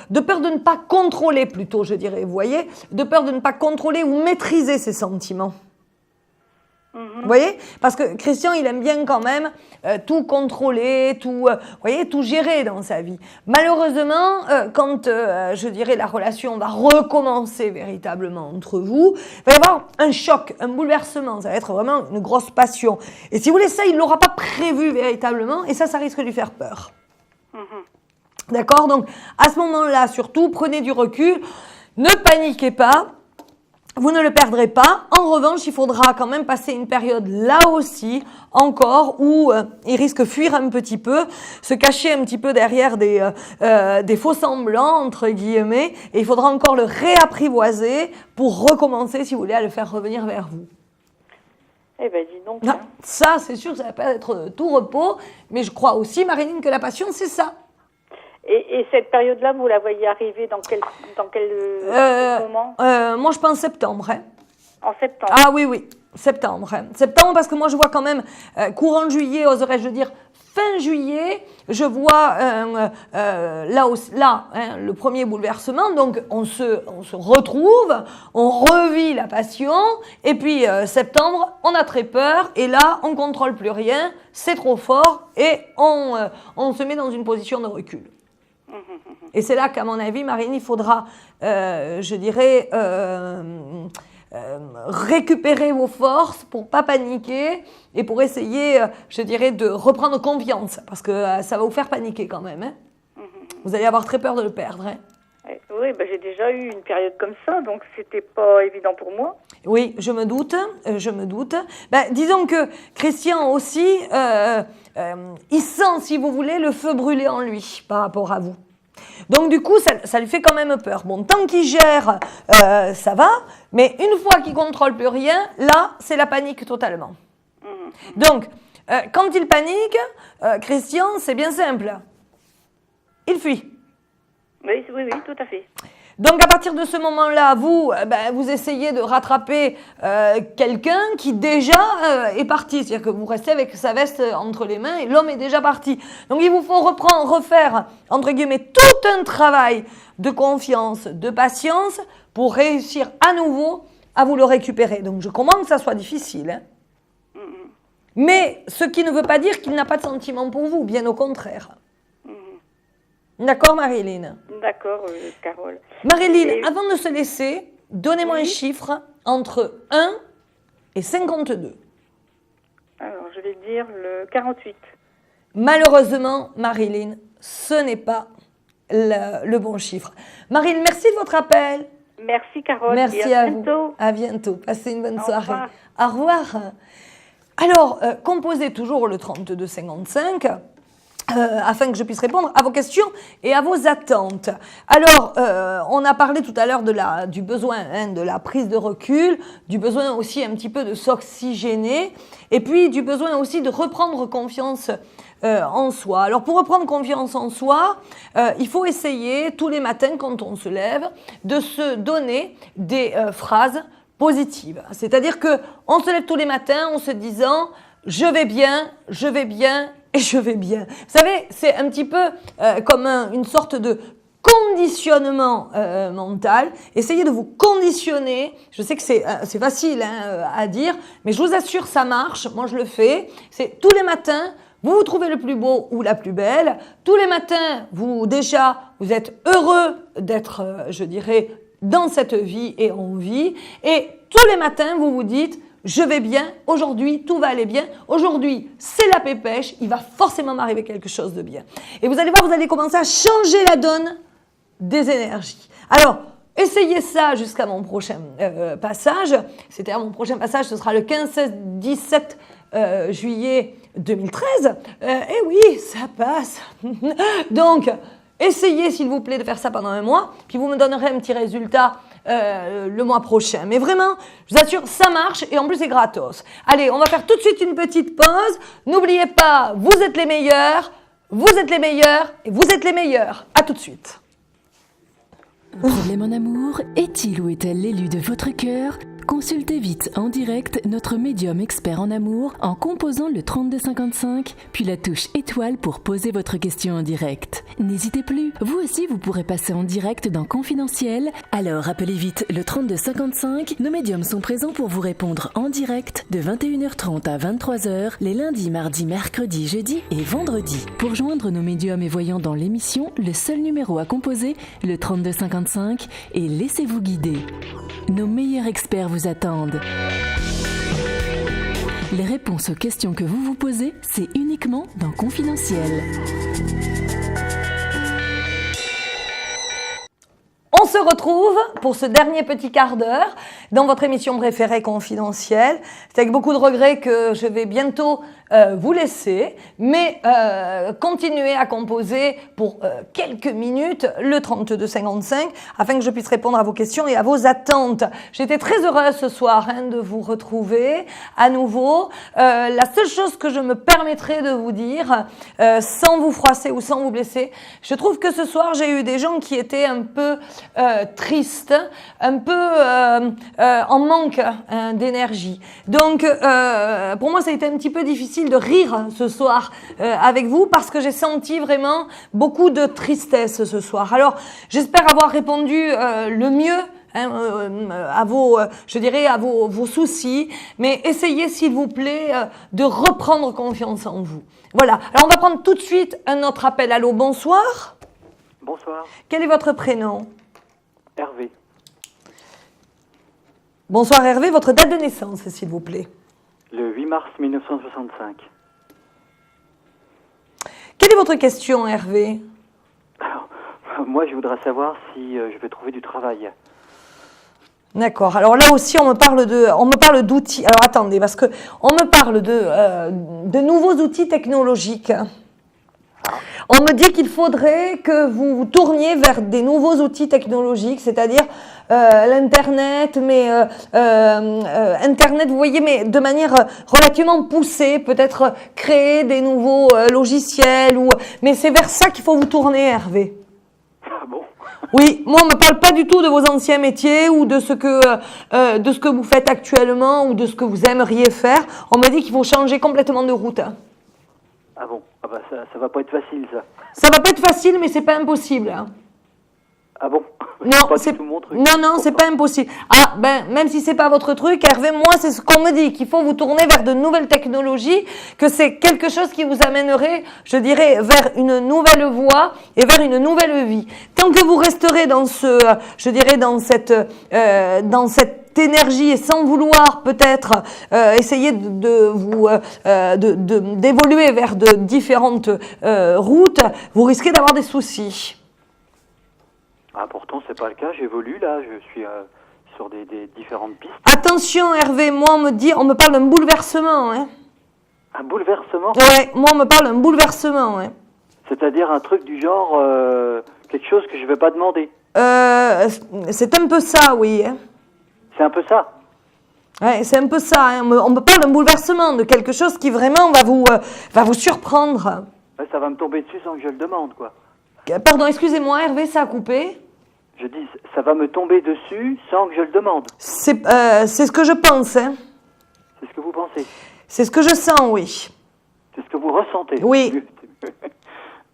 de peur de ne pas contrôler plutôt, je dirais, vous voyez, de peur de ne pas contrôler ou maîtriser ses sentiments. Vous voyez? Parce que Christian, il aime bien quand même tout contrôler, tout gérer dans sa vie. Malheureusement, quand, je dirais, la relation va recommencer véritablement entre vous, il va y avoir un choc, un bouleversement. Ça va être vraiment une grosse passion. Et si vous voulez, ça, il ne l'aura pas prévu véritablement. Et ça risque de lui faire peur. D'accord? Donc, à ce moment-là, surtout, prenez du recul. Ne paniquez pas. Vous ne le perdrez pas. En revanche, il faudra quand même passer une période là aussi, encore, où il risque de fuir un petit peu, se cacher un petit peu derrière des faux semblants, entre guillemets, et il faudra encore le réapprivoiser pour recommencer, si vous voulez, à le faire revenir vers vous. Eh bien, dis donc. Non, ça, c'est sûr, ça ne va pas être tout repos, mais je crois aussi, Marilyn, que la passion, c'est ça. Et cette période-là, vous la voyez arriver dans quel moment? Moi, je pense septembre. En septembre? Ah oui, septembre. Septembre, parce que moi, je vois quand même courant juillet, oserais-je dire fin juillet, je vois le premier bouleversement. Donc, on se retrouve, on revit la passion, et puis septembre, on a très peur, et là, on ne contrôle plus rien, c'est trop fort, et on se met dans une position de recul. Et c'est là qu'à mon avis, Marine, il faudra, je dirais, récupérer vos forces pour pas paniquer et pour essayer, je dirais, de reprendre confiance, parce que ça va vous faire paniquer quand même. Vous allez avoir très peur de le perdre. Oui, j'ai déjà eu une période comme ça, donc c'était pas évident pour moi. Oui, je me doute. Disons que Christian aussi, il sent, si vous voulez, le feu brûler en lui par rapport à vous. Donc du coup, ça lui fait quand même peur. Bon, tant qu'il gère, ça va, mais une fois qu'il contrôle plus rien, là, c'est la panique totalement. Donc, quand il panique, Christian, c'est bien simple. Il fuit. Oui, tout à fait. Donc à partir de ce moment-là, vous essayez de rattraper quelqu'un qui déjà est parti. C'est-à-dire que vous restez avec sa veste entre les mains et l'homme est déjà parti. Donc il vous faut refaire, entre guillemets, tout un travail de confiance, de patience pour réussir à nouveau à vous le récupérer. Donc je comprends que ça soit difficile. Mais ce qui ne veut pas dire qu'il n'a pas de sentiment pour vous, bien au contraire. D'accord, Marilyn? D'accord, Carole. Marilyn, avant de se laisser, donnez-moi un chiffre entre 1 et 52. Alors, je vais dire le 48. Malheureusement, Marilyn, ce n'est pas le bon chiffre. Marilyn, merci de votre appel. Merci, Carole. Merci et à bientôt. Vous. À bientôt. Passez une bonne soirée. Au revoir. Alors, composez toujours le 32-55. afin que je puisse répondre à vos questions et à vos attentes. Alors, on a parlé tout à l'heure du besoin de la prise de recul, du besoin aussi un petit peu de s'oxygéner, et puis du besoin aussi de reprendre confiance en soi. Alors, pour reprendre confiance en soi, il faut essayer tous les matins quand on se lève de se donner des phrases positives. C'est-à-dire qu'on se lève tous les matins en se disant « je vais bien » et je vais bien. Vous savez, c'est un petit peu comme une sorte de conditionnement mental. Essayez de vous conditionner. Je sais que c'est facile à dire, mais je vous assure, ça marche. Moi, je le fais. C'est tous les matins, vous vous trouvez le plus beau ou la plus belle. Tous les matins, vous êtes heureux d'être, je dirais, dans cette vie et en vie. Et tous les matins, vous vous dites... Je vais bien, aujourd'hui tout va aller bien, aujourd'hui c'est la pépèche, il va forcément m'arriver quelque chose de bien. Et vous allez voir, vous allez commencer à changer la donne des énergies. Alors, essayez ça jusqu'à mon prochain passage, c'est-à-dire mon prochain passage, ce sera le 15, 16, 17 juillet 2013. Et oui, ça passe. Donc, essayez s'il vous plaît de faire ça pendant un mois, puis vous me donnerez un petit résultat le mois prochain. Mais vraiment, je vous assure, ça marche et en plus c'est gratos. Allez, on va faire tout de suite une petite pause. N'oubliez pas, vous êtes les meilleurs et vous êtes les meilleurs. À tout de suite. Un problème en amour? Est-il ou est-elle l'élu de votre cœur? Consultez vite en direct notre médium expert en amour en composant le 3255, puis la touche étoile pour poser votre question en direct. N'hésitez plus, vous aussi vous pourrez passer en direct dans Confidentiel. Alors appelez vite le 3255, nos médiums sont présents pour vous répondre en direct de 21h30 à 23h les lundis, mardis, mercredis, jeudis et vendredis. Pour joindre nos médiums et voyants dans l'émission, le seul numéro à composer, le 3255, et laissez-vous guider. Nos meilleurs experts vous attendent. Les réponses aux questions que vous vous posez, c'est uniquement dans Confidentiel. On se retrouve pour ce dernier petit quart d'heure dans votre émission préférée Confidentiel. C'est avec beaucoup de regret que je vais bientôt vous laisser, mais continuez à composer pour quelques minutes le 3255 afin que je puisse répondre à vos questions et à vos attentes. J'étais très heureuse ce soir de vous retrouver à nouveau. La seule chose que je me permettrai de vous dire, sans vous froisser ou sans vous blesser, je trouve que ce soir j'ai eu des gens qui étaient un peu tristes, un peu en manque d'énergie. Donc pour moi ça a été un petit peu difficile de rire ce soir avec vous parce que j'ai senti vraiment beaucoup de tristesse ce soir. Alors j'espère avoir répondu le mieux à vos, je dirais, à vos soucis, mais essayez s'il vous plaît de reprendre confiance en vous. Voilà, alors on va prendre tout de suite un autre appel. Allô, bonsoir. Bonsoir. Quel est votre prénom? Hervé. Bonsoir Hervé, votre date de naissance s'il vous plaît. Le 8 mars 1965. Quelle est votre question Hervé? Alors, moi je voudrais savoir si je vais trouver du travail. D'accord. Alors là aussi, on me parle d'outils. Alors attendez, parce que on me parle de nouveaux outils technologiques. On me dit qu'il faudrait que vous vous tourniez vers des nouveaux outils technologiques, c'est-à-dire l'Internet, mais Internet, vous voyez, mais de manière relativement poussée, peut-être créer des nouveaux logiciels, mais c'est vers ça qu'il faut vous tourner, Hervé. Ah bon? Oui, moi on me parle pas du tout de vos anciens métiers ou de ce que vous faites actuellement ou de ce que vous aimeriez faire. On me dit qu'il faut changer complètement de route. Ah bon? Ah bah ça va pas être facile ça. Ça va pas être facile, mais c'est pas impossible. Ah bon? Non, c'est tout mon truc. Non, c'est pas impossible. Ah ben même si c'est pas votre truc, Hervé, moi c'est ce qu'on me dit, qu'il faut vous tourner vers de nouvelles technologies, que c'est quelque chose qui vous amènerait, je dirais, vers une nouvelle voie et vers une nouvelle vie. Tant que vous resterez dans cette énergie et sans vouloir peut-être essayer d'évoluer vers de différentes routes, vous risquez d'avoir des soucis. Ah pourtant c'est pas le cas, j'évolue là, je suis sur des différentes pistes. Attention Hervé, moi on me parle d'un bouleversement. Hein. Un bouleversement? Ouais, moi on me parle d'un bouleversement. Hein. C'est-à-dire un truc du genre, quelque chose que je ne vais pas demander. C'est un peu ça, oui. Hein. C'est un peu ça. Ouais, c'est un peu ça. Hein. On me parle d'un bouleversement, de quelque chose qui vraiment va vous surprendre. Ouais, ça va me tomber dessus sans que je le demande, quoi. Pardon, excusez-moi, Hervé, ça a coupé. Je dis, ça va me tomber dessus sans que je le demande. C'est ce que je pense. Hein. C'est ce que vous pensez. C'est ce que je sens, oui. C'est ce que vous ressentez. Oui.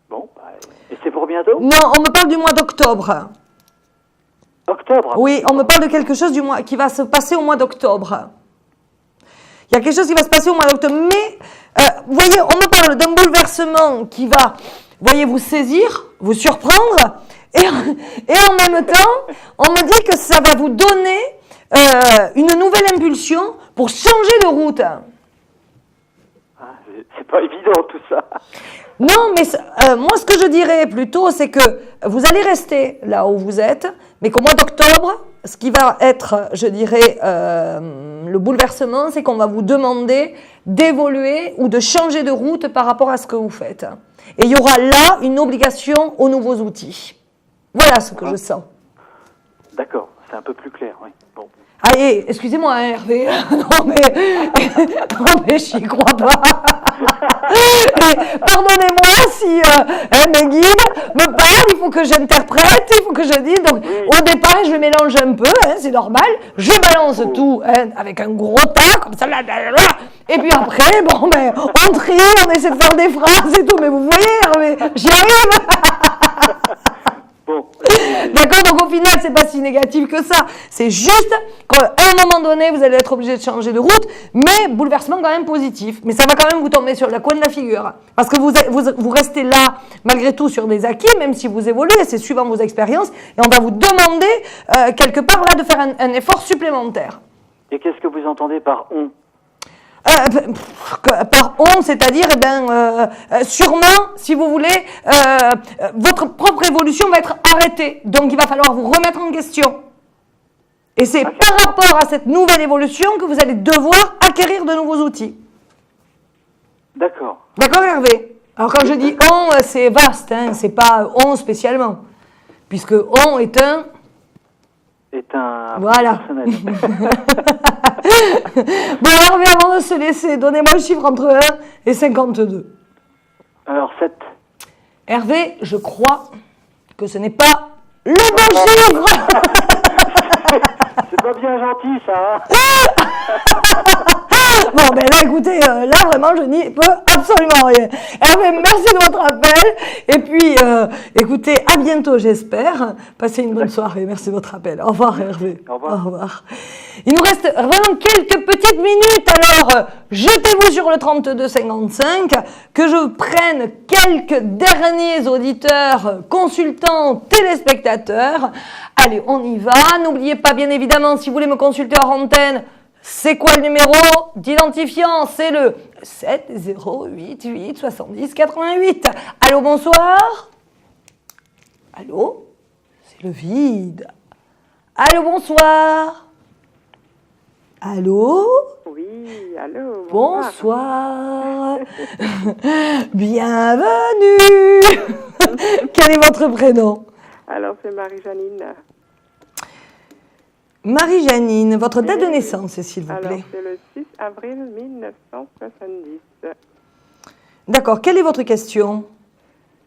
Bon, et c'est pour bientôt? Non, on me parle du mois d'octobre. Octobre? Oui, on me parle de quelque chose qui va se passer au mois d'octobre. Il y a quelque chose qui va se passer au mois d'octobre. Mais, vous voyez, on me parle d'un bouleversement qui va, vous saisir, vous surprendre. Et en même temps, on me dit que ça va vous donner une nouvelle impulsion pour changer de route. Ah, c'est pas évident tout ça. Non, mais moi, ce que je dirais plutôt, c'est que vous allez rester là où vous êtes, mais qu'au mois d'octobre, ce qui va être, je dirais, le bouleversement, c'est qu'on va vous demander d'évoluer ou de changer de route par rapport à ce que vous faites. Et il y aura là une obligation aux nouveaux outils. Voilà ce que je sens. D'accord, c'est un peu plus clair, oui. Bon. Allez, excusez-moi, hein, Hervé. Non, mais j'y crois pas. Pardonnez-moi si mes guides me parlent, il faut que j'interprète, il faut que je dise. Donc, au départ, je mélange un peu, hein, c'est normal. Je balance tout hein, avec un gros tas, comme ça, là. Et puis après, on trie, on essaie de faire des phrases et tout. Mais vous voyez, Hervé, j'y arrive. Bon. D'accord, donc au final, c'est pas si négatif que ça. C'est juste qu'à un moment donné, vous allez être obligé de changer de route, mais bouleversement quand même positif. Mais ça va quand même vous tomber sur le coin de la figure. Parce que vous restez là, malgré tout, sur des acquis, même si vous évoluez, c'est suivant vos expériences, et on va vous demander, quelque part, là, de faire un effort supplémentaire. Et qu'est-ce que vous entendez par « on » par on, c'est-à-dire, sûrement, si vous voulez, votre propre évolution va être arrêtée. Donc, il va falloir vous remettre en question. Et c'est par rapport à cette nouvelle évolution que vous allez devoir acquérir de nouveaux outils. D'accord. D'accord, Hervé? Alors, quand je dis on, c'est vaste, hein, c'est pas on spécialement. Puisque on est un... Voilà. Bon, Hervé, avant de se laisser, donnez-moi le chiffre entre 1 et 52. Alors, 7. Hervé, je crois que ce n'est pas le bon chiffre. C'est pas bien gentil, ça. Bon, ben là, écoutez, là, vraiment, je n'y peux absolument rien. Hervé, merci de votre appel. Et puis, écoutez, à bientôt, j'espère. Passez une bonne soirée. Merci de votre appel. Au revoir, Hervé. Au revoir. Au revoir. Il nous reste vraiment quelques petites minutes. Alors, jetez-vous sur le 3255, que je prenne quelques derniers auditeurs, consultants, téléspectateurs. Allez, on y va. N'oubliez pas, bien évidemment, si vous voulez me consulter hors antenne, c'est quoi le numéro d'identifiant? C'est le 7088 70 88. Allô, bonsoir? Allô? C'est le vide. Allô, bonsoir? Allô? Oui, allô? Bonsoir. Bienvenue. Quel est votre prénom? Alors, c'est Marie-Janine. Marie-Janine, votre date de naissance, s'il vous plaît. Alors, c'est le 6 avril 1970. D'accord. Quelle est votre question?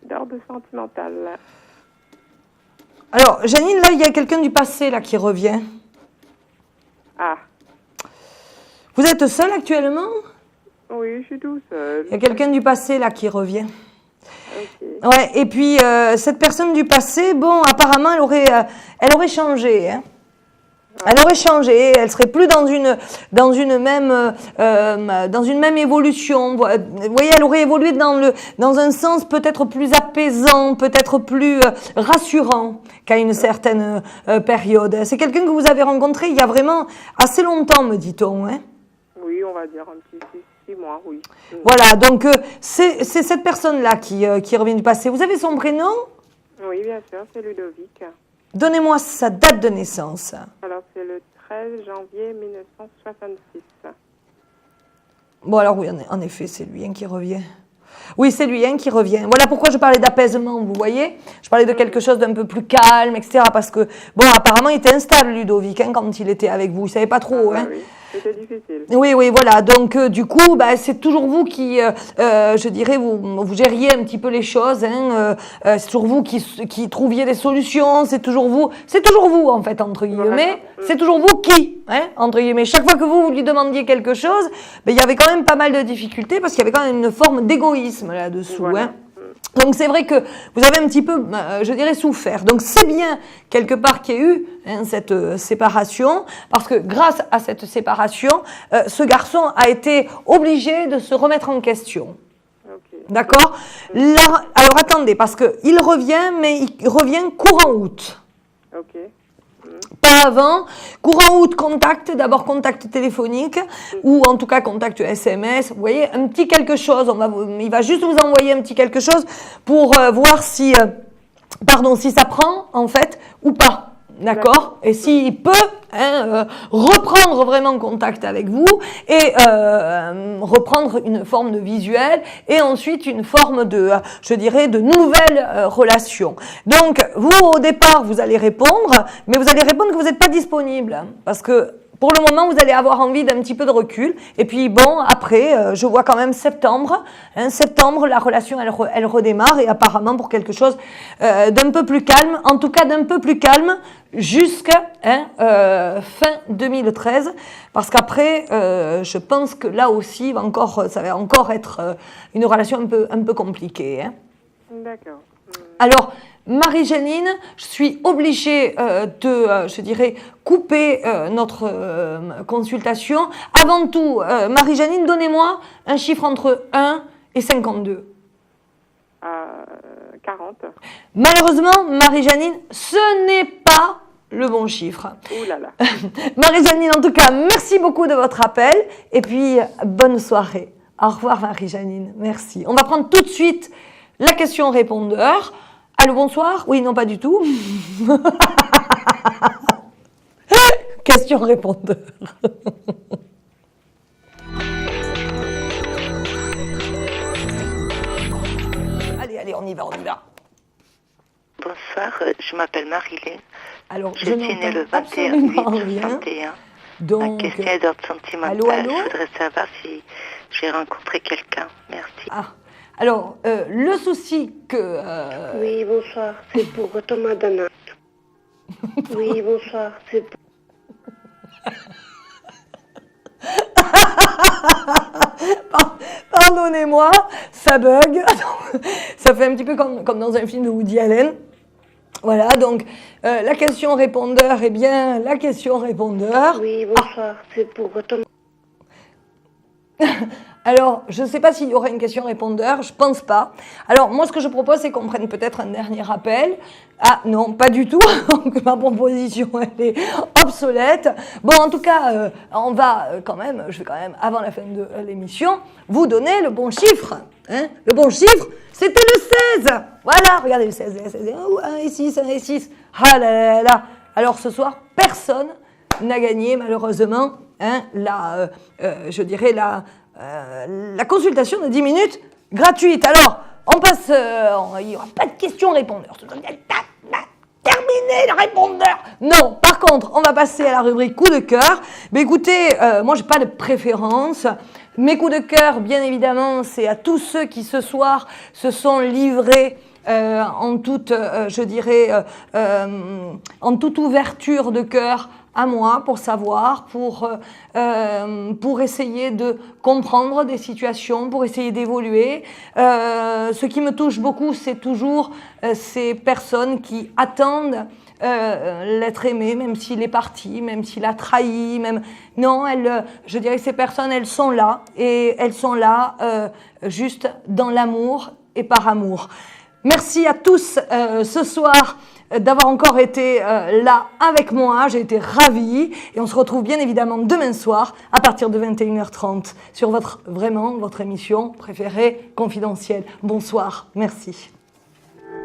D'ordre sentimental. Alors, Janine, là, il y a quelqu'un du passé là qui revient. Ah. Vous êtes seule actuellement? Oui, je suis tout seule. Il y a quelqu'un du passé là qui revient. Ok. Ouais. Et puis cette personne du passé, bon, apparemment, elle aurait changé. Hein. Elle aurait changé, elle serait plus dans une même évolution. Vous voyez, elle aurait évolué dans un sens peut-être plus apaisant, peut-être plus rassurant qu'à une certaine période. C'est quelqu'un que vous avez rencontré il y a vraiment assez longtemps, me dit-on. Hein. Oui, on va dire un petit 6 mois, oui. Voilà, donc c'est cette personne-là qui revient du passé. Vous avez son prénom? Oui, bien sûr, c'est Ludovic. Donnez-moi sa date de naissance. Alors, c'est le 13 janvier 1966. Bon, alors oui, en effet, c'est lui qui revient. Oui, c'est lui qui revient. Voilà pourquoi je parlais d'apaisement, vous voyez. Je parlais de quelque chose d'un peu plus calme, etc. Parce que, bon, apparemment, il était instable, Ludovic, quand il était avec vous. Il ne savait pas trop. Oui, c'était difficile. Oui, voilà. Donc, du coup, c'est toujours vous qui, je dirais, vous gériez un petit peu les choses. C'est toujours vous qui trouviez des solutions. C'est toujours vous, en fait, entre guillemets. C'est toujours vous qui, entre guillemets. Chaque fois que vous lui demandiez quelque chose, il y avait quand même pas mal de difficultés parce qu'il y avait quand même une forme d'égoïsme là-dessous. Voilà. Donc c'est vrai que vous avez un petit peu, je dirais, souffert. Donc c'est bien, quelque part, qu'il y ait eu cette séparation, parce que grâce à cette séparation, ce garçon a été obligé de se remettre en question. Okay. D'accord ? Là, alors attendez, parce qu'il revient, mais il revient courant août. Ok. Pas avant. Courant août, d'abord contact téléphonique ou en tout cas contact SMS. Vous voyez, un petit quelque chose. Il va juste vous envoyer un petit quelque chose pour voir si ça prend en fait ou pas. D'accord ? Et s'il peut reprendre vraiment contact avec vous et reprendre une forme de visuel et ensuite une forme de, je dirais, de nouvelle relation. Donc, vous, au départ, vous allez répondre, mais vous allez répondre que vous n'êtes pas disponible. Parce que, pour le moment, vous allez avoir envie d'un petit peu de recul. Et puis, bon, après, je vois quand même septembre. Septembre, la relation, elle redémarre. Et apparemment, pour quelque chose d'un peu plus calme, en tout cas d'un peu plus calme, jusqu'à fin 2013. Parce qu'après, je pense que là aussi, ça va encore être une relation un peu compliquée. D'accord. Alors, Marie-Janine, je suis obligée de, je dirais, couper notre consultation. Avant tout, Marie-Janine, donnez-moi un chiffre entre 1 et 52. 40. Malheureusement, Marie-Janine, ce n'est pas le bon chiffre. Ouh là là. Marie-Janine, en tout cas, merci beaucoup de votre appel. Et puis, bonne soirée. Au revoir, Marie-Janine. Merci. On va prendre tout de suite la question répondeur. Allô, bonsoir ? Oui, non, pas du tout. Question répondeur. Allez, on y va. Bonsoir, je m'appelle Marie-Hélène. Alors, je suis née le 21/8/61. Donc, ma question est d'ordre sentimental. Allô. Je voudrais savoir si j'ai rencontré quelqu'un. Merci. Alors, le souci que... Oui, bonsoir, c'est pour Thomas Dana. Oui, bonsoir, c'est pour... Pardonnez-moi, ça bug. Ça fait un petit peu comme dans un film de Woody Allen. Voilà, donc la question répondeur, la question répondeur... Oui, bonsoir, c'est pour Thomas... Alors, je ne sais pas s'il y aura une question répondeur, je pense pas. Alors, moi, ce que je propose, c'est qu'on prenne peut-être un dernier appel. Ah, non, pas du tout. Donc, ma proposition, elle est obsolète. Bon, en tout cas, on va je vais quand même, avant la fin de l'émission, vous donner le bon chiffre. Le bon chiffre, c'était le 16. Voilà, regardez le 16. 1 et 6, 1 et 6. Ah là là. Alors, ce soir, personne n'a gagné, malheureusement, je dirais, la consultation de 10 minutes gratuite. Alors, on passe, il n'y aura pas de questions-répondeurs. Terminé le répondeur. Non, par contre, on va passer à la rubrique coup de cœur. Mais écoutez, moi, j'ai pas de préférence. Mes coups de cœur, bien évidemment, c'est à tous ceux qui, ce soir, se sont livrés en toute, je dirais, en toute ouverture de cœur à moi pour savoir, pour essayer de comprendre des situations, pour essayer d'évoluer. Ce qui me touche beaucoup, c'est toujours ces personnes qui attendent l'être aimé, même s'il est parti, même s'il a trahi, non, je dirais que ces personnes, elles sont là, et elles sont là juste dans l'amour et par amour. Merci à tous ce soir d'avoir encore été là avec moi. J'ai été ravie et on se retrouve bien évidemment demain soir à partir de 21h30 sur votre émission préférée, Confidentielle. Bonsoir, merci.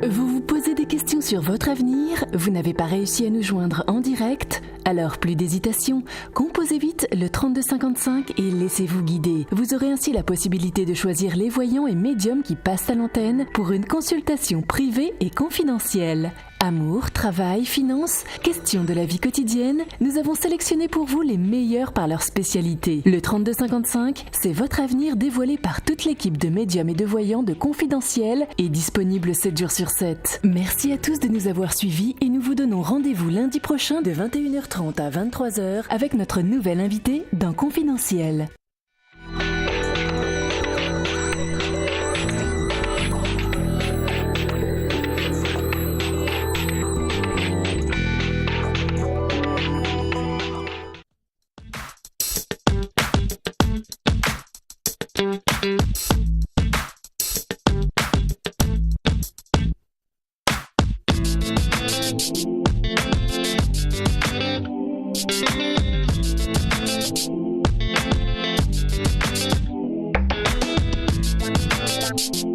Vous vous posez des questions sur votre avenir? Vous n'avez pas réussi à nous joindre en direct? Alors plus d'hésitation, composez vite le 3255 et laissez-vous guider. Vous aurez ainsi la possibilité de choisir les voyants et médiums qui passent à l'antenne pour une consultation privée et confidentielle. Amour, travail, finances, questions de la vie quotidienne, nous avons sélectionné pour vous les meilleurs par leur spécialité. Le 3255, c'est votre avenir dévoilé par toute l'équipe de médiums et de voyants de Confidentiel et disponible 7 jours sur 7. Merci à tous de nous avoir suivis et nous vous donnons rendez-vous lundi prochain de 21h30 à 23h avec notre nouvel invité dans Confidentiel. Thank you.